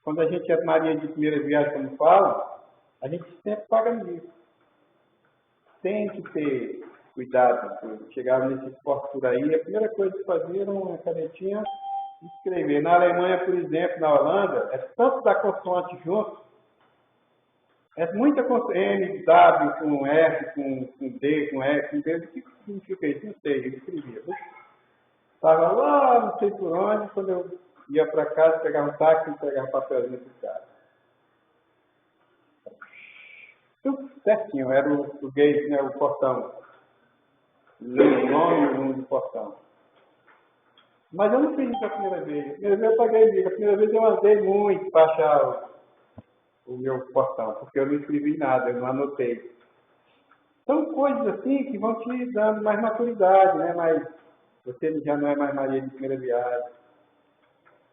A: Quando a gente é Maria de primeira viagem, como falam, a gente sempre paga nisso. Tem que ter cuidado. Chegava nesse esporte por aí, a primeira coisa que fazia era uma canetinha e escrever. Na Alemanha, por exemplo, na Holanda, é tanto da consoante junto, é muita M, W, com F, com D, com F, com D. O que significa isso? Não sei, eu escrevia. Estava lá, não sei por onde, quando eu ia para casa, pegava um táxi e pegava um papelzinho para casa. Tudo certinho, era o gate, né, o portão. O nome e o número do portão. Mas eu não fiz isso a primeira vez. A primeira vez eu paguei mico. A primeira vez eu andei muito para achar o meu portão, porque eu não escrevi nada, eu não anotei. São coisas assim que vão te dando mais maturidade, né? Mas você já não é mais Maria de primeira viagem.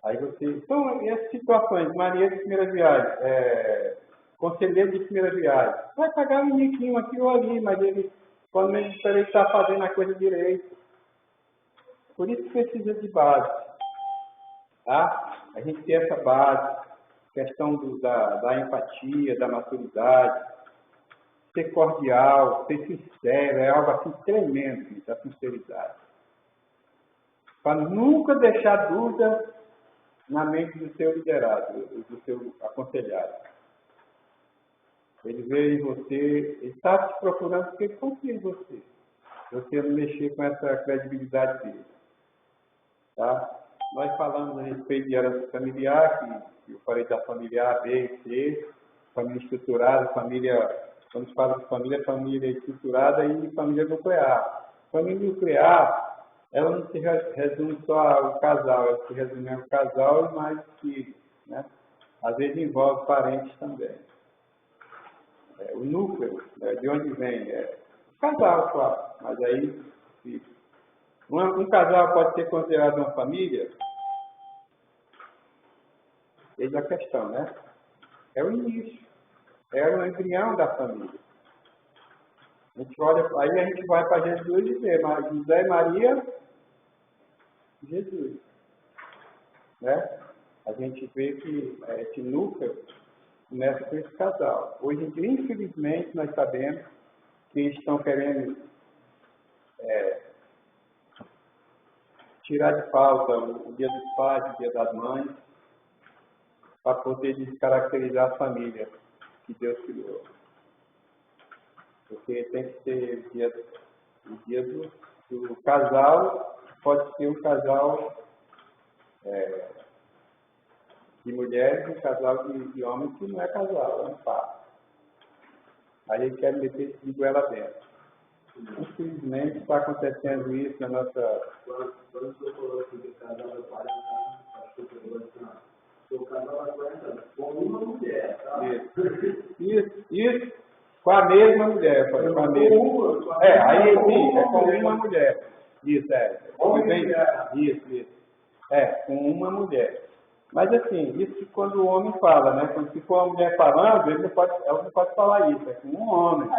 A: Aí você... Então, essas situações, Maria de primeira viagem, conselheiro de primeira viagem, vai pagar um miquinho aqui ou ali, mas ele, quando ele está fazendo a coisa direito. Por isso precisa de base. Tá? A gente tem essa base, questão da empatia, da maturidade, ser cordial, ser sincero, é algo assim tremendo, da sinceridade. Para nunca deixar dúvida na mente do seu liderado, do seu aconselhado. Ele vê em você, ele está te procurando porque ele confia em você. Você não mexer com essa credibilidade dele. Tá? Nós falamos a respeito de herança familiar, que eu falei da família A, B e C, família estruturada, quando se fala de família estruturada e família nuclear. Família nuclear, ela não se resume só ao casal, ela se resume ao casal e mais filhos. Né? Às vezes envolve parentes também. O núcleo, né, de onde vem, o casal, claro, mas aí, filhos. Um casal pode ser considerado uma família Eis a questão, né? É o início. É o embrião da família. A gente olha, aí a gente vai para Jesus e vê José e Maria, Jesus. Né? A gente vê que esse núcleo começa com esse casal. Hoje em dia, infelizmente, nós sabemos que eles estão querendo tirar de pauta o Dia dos Pais, o Dia das Mães, para poder descaracterizar a família que Deus criou. Porque tem que ser o dia do casal, pode ser um casal de mulheres e um casal de homens que não é casal, é um par. Aí ele quer meter esse goela dentro. Infelizmente está acontecendo isso na nossa.
B: Quando você falou assim que casal é 40 anos, acho que eu falei assim, sou casal há 40 anos, com uma mulher, tá?
A: Isso. Com a mesma mulher, com a mesma. Aí sim, é com uma mulher. Isso, Isso. Com uma mulher. Mas assim, isso quando o homem fala, né? Quando se for uma mulher falando, ela não pode falar isso, é com um homem.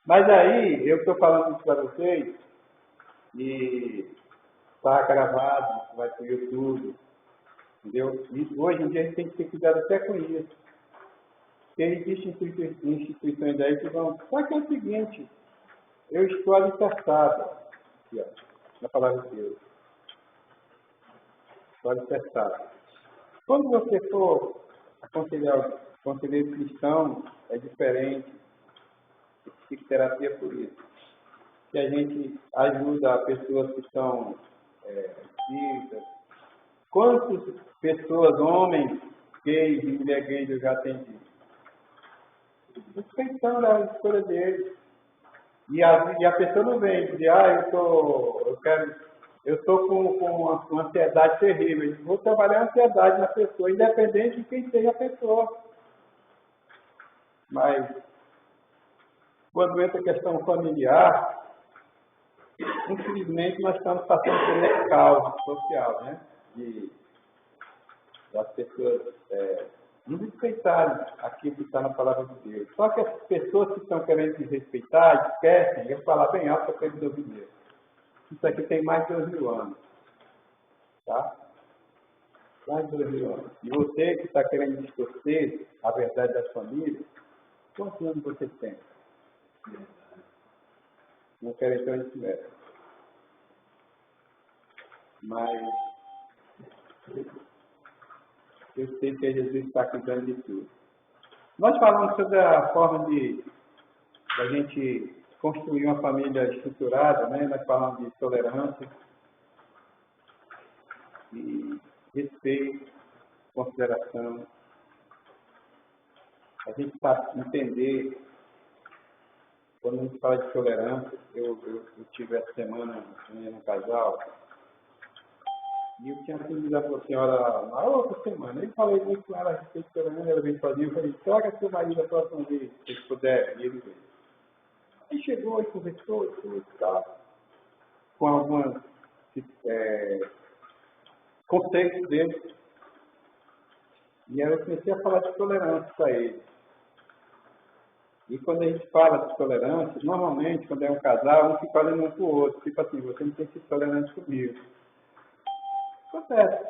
A: Mas aí, eu estou falando isso para vocês, e está gravado, vai para o YouTube, entendeu? E hoje em dia a gente tem que ter cuidado até com isso. Porque existem instituições aí que vão... Só que é o seguinte, eu estou alicerçado, aqui, ó, na palavra de Deus. Estou alicerçado. Quando você for aconselhar conselheiro cristão, é diferente. Psicoterapia por isso. Que a gente ajuda pessoas que são espíritas. Quantas pessoas, homens, gays e mulher gays eu já atendi? Respeitando a escolha deles. E a pessoa não vem dizer, eu estou com uma ansiedade terrível. Eu vou trabalhar a ansiedade na pessoa, independente de quem seja a pessoa. Mas quando entra a questão familiar, infelizmente nós estamos passando por esse caos social, né? Das pessoas não respeitarem aquilo que está na palavra de Deus. Só que as pessoas que estão querendo desrespeitar, esquecem, eu falar bem alto para eles ouvirem mesmo. Isso aqui tem mais de 2.000 anos. Tá? Mais de 2.000 anos. E você que está querendo distorcer a verdade das famílias, quantos anos você tem? Não quero entrar nesse método. Mas eu sei que Jesus está cuidando de tudo. Nós falamos sobre a forma de a gente construir uma família estruturada, né? Nós falamos de tolerância, de respeito, consideração. A gente está entender, quando a gente fala de tolerância, eu tive essa semana no casal, e eu tinha atendido a senhora na outra semana. Eu falei muito com ela a respeito de tolerância, ela veio sozinha, eu falei, traga seu marido a próxima vez, se puder, e ele veio. Aí chegou e conversou e tudo e tal, com alguns conceitos dele. E aí eu comecei a falar de tolerância para ele. E quando a gente fala de tolerância, normalmente, quando é um casal, um fica olhando um para o outro. Tipo assim, você não tem que ser tolerante comigo. Acontece.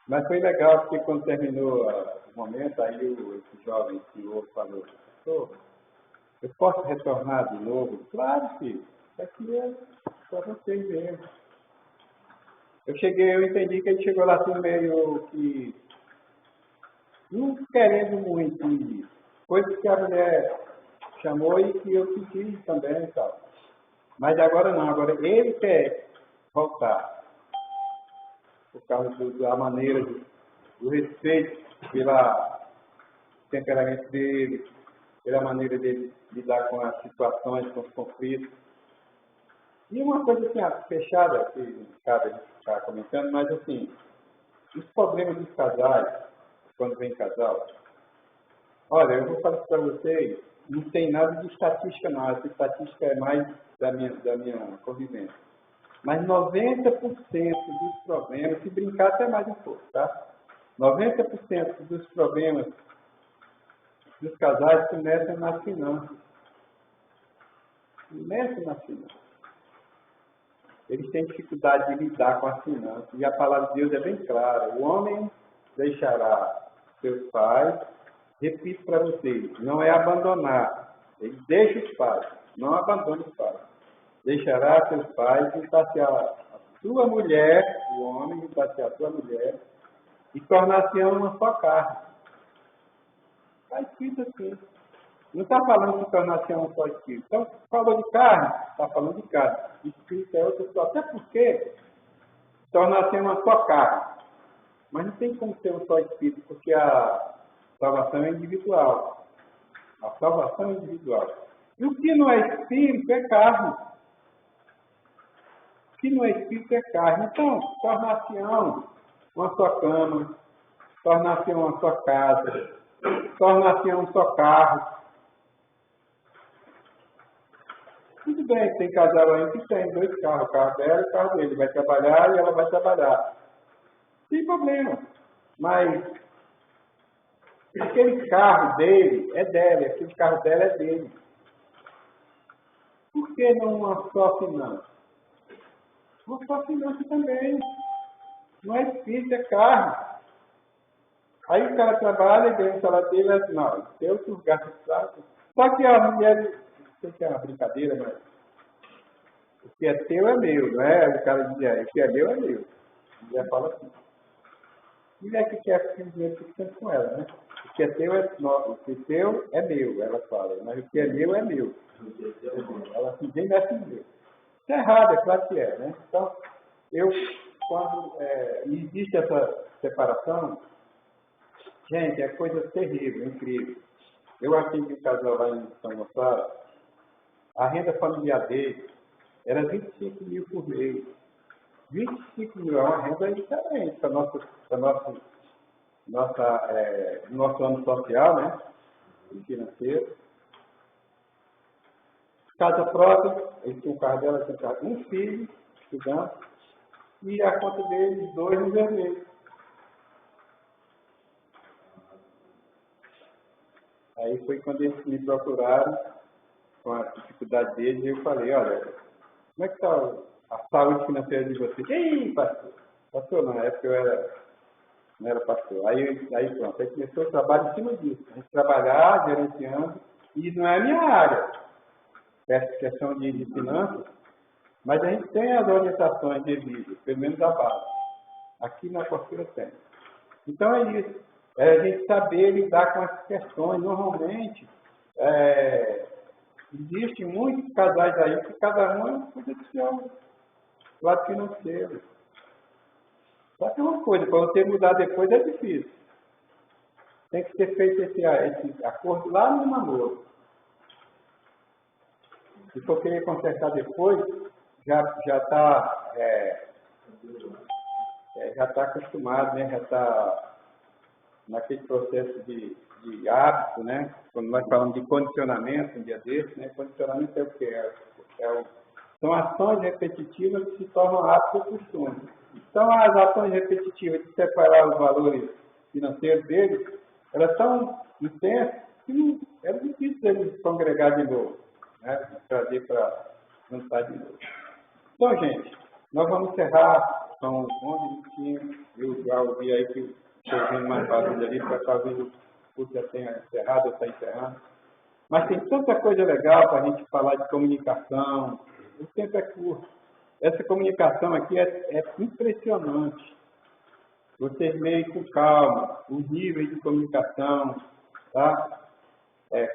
A: Mas foi legal, porque quando terminou o momento, aí esse jovem senhor falou, professor, eu posso retornar de novo? Claro, filho. Aqui é só vocês mesmo. Eu entendi que ele chegou lá assim meio que não querendo muito isso. Coisa que a mulher chamou e que eu pedi também e tal. Mas agora não, agora ele quer voltar. Por causa da maneira do respeito pelo temperamento dele, pela maneira dele lidar com as situações, com os conflitos. E uma coisa assim, fechada, que a gente está comentando, mas assim, os problemas dos casais, quando vem casal, olha, eu vou falar para vocês, não tem nada de estatística não, essa estatística é mais da minha convivência. Mas 90% dos problemas, se brincar até mais um pouco, tá? 90% dos problemas dos casais começam nas finanças. Começam nas finanças. Eles têm dificuldade de lidar com as finanças. E a palavra de Deus é bem clara. O homem deixará seus pais. Repito para vocês, não é abandonar. Ele deixa os pais, não abandona os pais. Deixará seus pais e passear a sua mulher, o homem, e passear a sua mulher, e tornar-se uma só carne. Está escrito assim. Não está falando de tornar-se um só espírito. Então, falou de carne, está falando de carne. Espírito é outra só. Até porque tornar-se uma só carne. Mas não tem como ser um só espírito, porque a salvação é individual. A salvação é individual. E o que não é espírito é carne. O que não é espírito é carne. Então, tornar-se uma só cama, tornar-se uma só casa, tornar-se um só carro. Tudo bem, tem casal aí que tem 2 carros, o carro dela e o carro dele. Vai trabalhar e ela vai trabalhar. Sem problema. Mas aquele carro dele é dela, aquele carro dela é dele. Por que não uma só finança? Uma só finança também. Não é espírito, é carro. Aí o cara trabalha e ganha o salário dele, assim, não, eu que gasto prato. Só que a mulher, sei que é uma brincadeira, mas o que é teu é meu, não é? O cara diz, o que é meu é meu. A mulher fala assim. Mulher que quer que o dinheiro fique sempre com ela, né? O que é teu é nosso, o que é teu é meu, ela fala, mas o que é meu é meu. Ela se vem nessa meu. Isso é errado, é claro que é, né? Então, quando existe essa separação, gente, é coisa terrível, incrível. Eu atendi um casal lá em São Gonçalo, a renda familiar dele era 25 mil por mês. 25 mil é uma renda diferente para nosso ano social, né? Financeiro. Casa própria, ele tinha um carro dela, tinha um carro, um filho, estudando, e a conta dele, 2 no vermelho. Aí foi quando eles me procuraram, com a dificuldade deles, e eu falei, olha, como é que está a saúde financeira de vocês? Ei, pastor! Pastor não, na época não era pastor. Aí pronto, aí começou o trabalho em cima disso. A gente trabalhar, gerenciando, e não é a minha área, essa questão de finanças, mas a gente tem as orientações devidas, pelo menos a base. Aqui na Porteira tem. Então é isso. É a gente saber lidar com essas questões. Normalmente, existem muitos casais aí que cada um cuida do seu lado financeiro. Só que é uma coisa, para você mudar depois é difícil. Tem que ser feito esse acordo lá no namoro. Se for querer consertar depois, já está acostumado, né? Já está naquele processo de hábito, né? Quando nós falamos de condicionamento, um dia desse, né? Condicionamento é o quê? São ações repetitivas que se tornam hábitos ou costumes. Então, as ações repetitivas de separar os valores financeiros deles, elas são intensas que não é difícil eles congregar de novo, né? Trazer para juntar de novo. Então, gente, nós vamos encerrar, são 11h25, eu já ouvi aí que estou vendo mais barulho ali, para talvez o curso já tenha encerrado ou está encerrando. Mas tem tanta coisa legal para a gente falar de comunicação, o tempo é curto. Essa comunicação aqui é impressionante. Vocês leem com calma os níveis de comunicação, tá?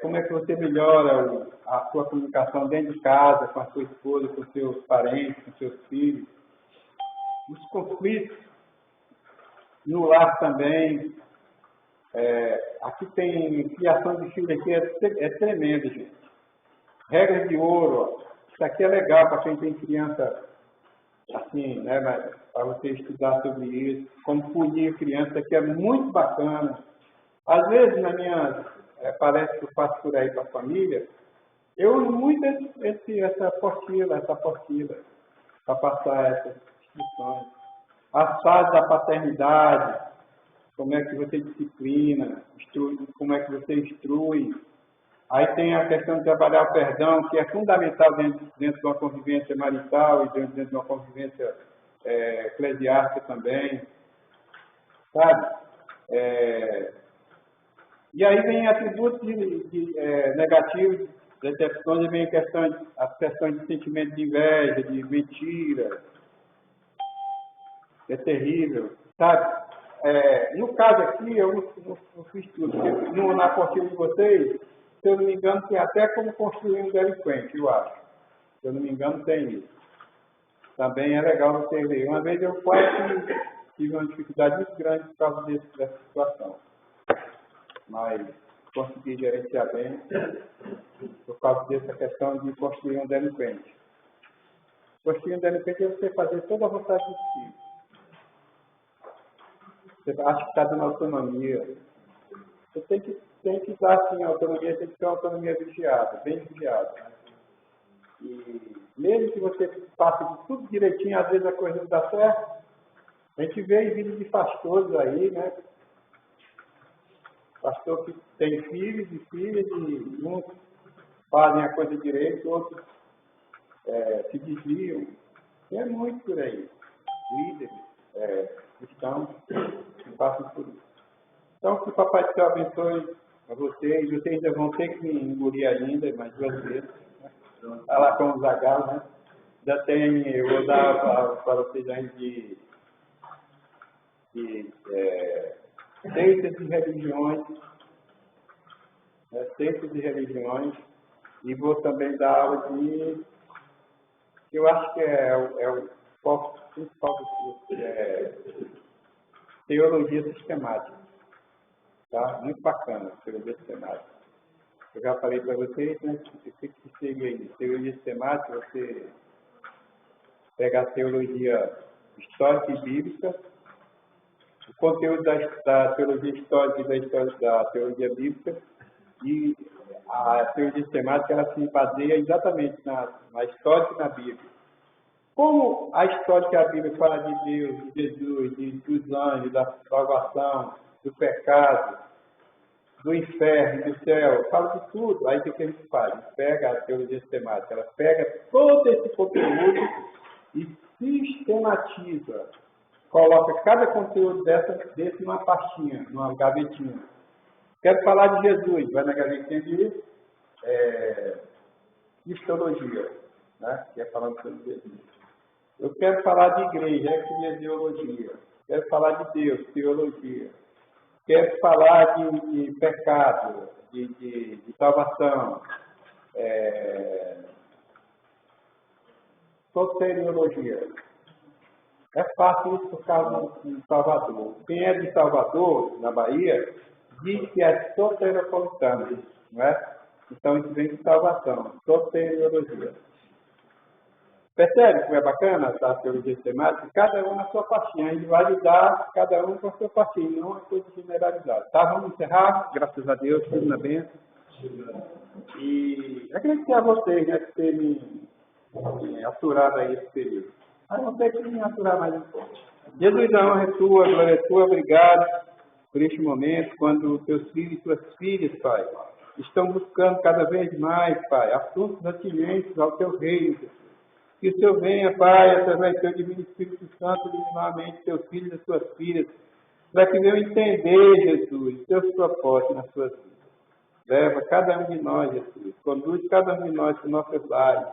A: Como é que você melhora a sua comunicação dentro de casa, com a sua esposa, com seus parentes, com seus filhos. Os conflitos no lar também. Aqui tem criação de filhos aqui, é tremendo, gente. Regras de ouro, ó. Isso aqui é legal para quem tem criança assim, né? Para você estudar sobre isso. Como punir criança, isso aqui é muito bacana. Às vezes, na minha palestra que eu faço por aí para a família, eu uso muito essa apostila. para passar essas instruções. As fases da paternidade, como é que você disciplina, como é que você instrui. Aí tem a questão de trabalhar o perdão, que é fundamental dentro de uma convivência marital e dentro de uma convivência eclesiástica também. Sabe? E aí vem atributos negativos, decepções, e vem as questões de sentimento de inveja, de mentira. É terrível, sabe? No caso aqui, eu não fiz tudo. Na apostila de vocês, se eu não me engano, tem até como construir um delinquente, eu acho. Se eu não me engano, tem isso. Também é legal você ver. Uma vez eu quase tive uma dificuldade muito grande por causa dessa situação. Mas consegui gerenciar bem por causa dessa questão de construir um delinquente. Construir um delinquente é você fazer toda a vontade do filho. Você acha que está dando autonomia. Você tem que dar, sim, autonomia, tem que ter uma autonomia vigiada, bem vigiada. E mesmo que você passe de tudo direitinho, às vezes a coisa não dá certo. A gente vê em vídeos de pastores aí, né? Pastor que tem filhos e filhas, e uns fazem a coisa direito, outros se desviam. E é muito por aí. Líderes, cristãos, que passam por isso. Então, que o Papai do Céu abençoe a vocês. Vocês ainda vão ter que me engolir ainda, mais 2 vezes. Está lá com o Zagal, né? Já tem, eu vou dar para vocês ainda de seitas de religiões, seitas de religiões, e vou também dar aula de, eu acho que é o foco principal do curso, que é teologia sistemática. Tá? Muito bacana, teologia sistemática. Eu já falei para vocês, né, o que seria isso? Teologia sistemática, você pega a teologia histórica e bíblica, o conteúdo da teologia histórica e da teologia bíblica, e a teologia sistemática ela se baseia exatamente na história e na Bíblia. Como a história que a Bíblia fala de Deus, de Jesus, dos anjos, da salvação, do pecado, do inferno, do céu, fala de tudo. Aí o que a gente faz? A gente pega a teologia sistemática, ela pega todo esse conteúdo e sistematiza. Coloca cada conteúdo desse numa pastinha, numa gavetinha. Quero falar de Jesus, vai na gavetinha de histologia, né? Que é falando sobre Jesus. Eu quero falar de igreja, eclesiologia. Quero falar de Deus, teologia. Quero falar de pecado, de salvação, soteriologia. É fácil isso por causa de Salvador. Quem é de Salvador, na Bahia, diz que é soteropolitano, não é? Então isso vem de salvação, soteriologia. Percebe como é bacana essa teologia sistemática? Cada um na sua pastinha, a gente vai lidar cada um com a sua pastinha, não é uma coisa generalizada. Tá, vamos encerrar, graças a Deus, tudo na bênção. E agradecer a vocês, né, por terem me aturado aí esse período. Aí vão ter que me aturar mais um pouco. Jesus, a honra é tua, a glória é tua, obrigado por este momento, quando teus filhos e tuas filhas, Pai, estão buscando cada vez mais, Pai, assuntos atinentes ao teu reino, Jesus. Que o Senhor venha, Pai, através do teu divino Espírito Santo, iluminar a mente teus filhos e suas filhas, para que venham entender, Jesus, os teus propósitos nas suas vidas. Leva cada um de nós, Jesus, conduz cada um de nós para os nossos lares,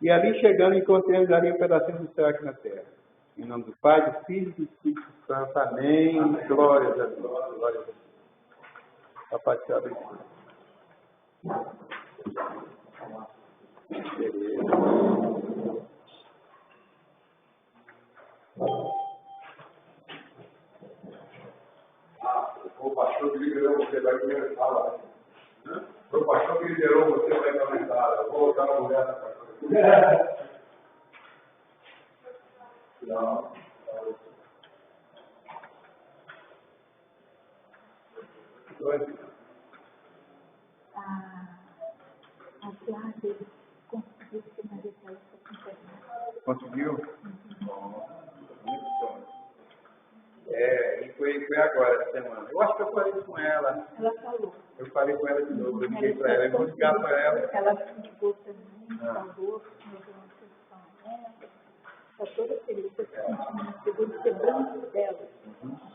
A: e ali chegando encontremos ali um pedacinho do céu aqui na terra. Em nome do Pai, do Filho e do Espírito Santo. Amém. Glórias a Deus. Glórias a Deus. Papai te abençoe.
B: O pastor que liderou você vai comentar. O pastor que liderou você vai comentar. Eu vou voltar a mulher da pastora. Não.
C: A Flávia conseguiu finalizar essa conversa.
A: Conseguiu? Bom, muito bom. É, e foi agora, essa semana. Eu acho que eu falei com ela.
C: Ela falou.
A: Eu falei com ela de novo, eu liguei para ela, eu vou ligar para ela.
C: Ela ligou também, falou, mas eu não sei se são ela. Está toda feliz, está sentindo o segundo dela.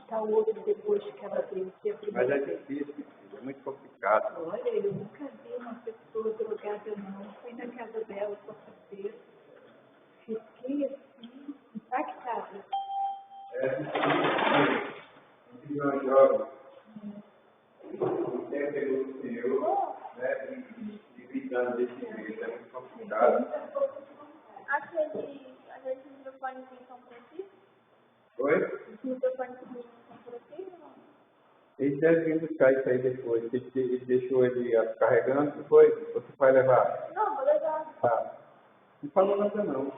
C: Está o outro depois que ela veio aqui a
A: Mas
C: primeira
A: é
C: vez.
A: difícil, filho, é muito complicado.
C: Olha, eu nunca vi uma pessoa drogada, não. Fui na casa dela, quarta-feira. Fiquei assim, impactada.
A: É difícil, filho, um jovem. Não tem pelo seu, né, e gritando desse jeito, é muito complicado.
D: Aqueles microfones são por aqui?
A: Oi?
D: Os microfones são por aqui ou não?
A: Ele deve vir buscar isso aí depois. Ele deixou ele carregando, depois você vai levar.
D: Não, vou levar.
A: Tá. Não falou nada não.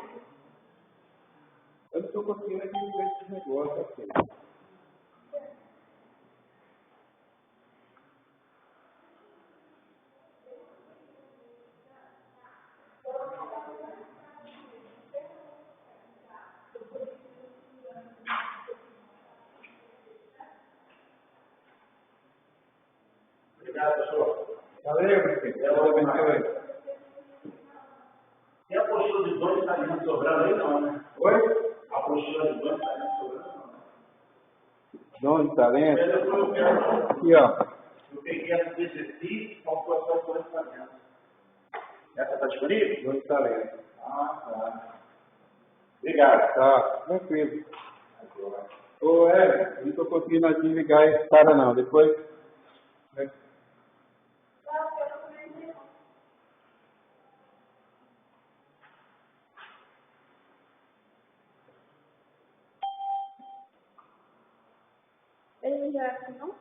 A: Eu não estou conseguindo entender esse negócio aqui.
B: Obrigado, pessoal.
A: Valeu, prefeito. Deus abençoe.
B: E a postura de dois está indo sobrando aí, não, né?
A: Oi?
B: A postura de dois está indo sobrando, não, né?
A: Dom de talento.
B: Essa foi o que eu
A: Aqui, ó.
B: peguei essa desse aqui, qual foi a sua coisa para dentro? Essa está disponível?
A: Dom de talento.
B: Ah, tá. Obrigado.
A: Tá, tranquilo. Ô, não estou conseguindo desligar esse cara não. Depois.
D: Ele já assinou?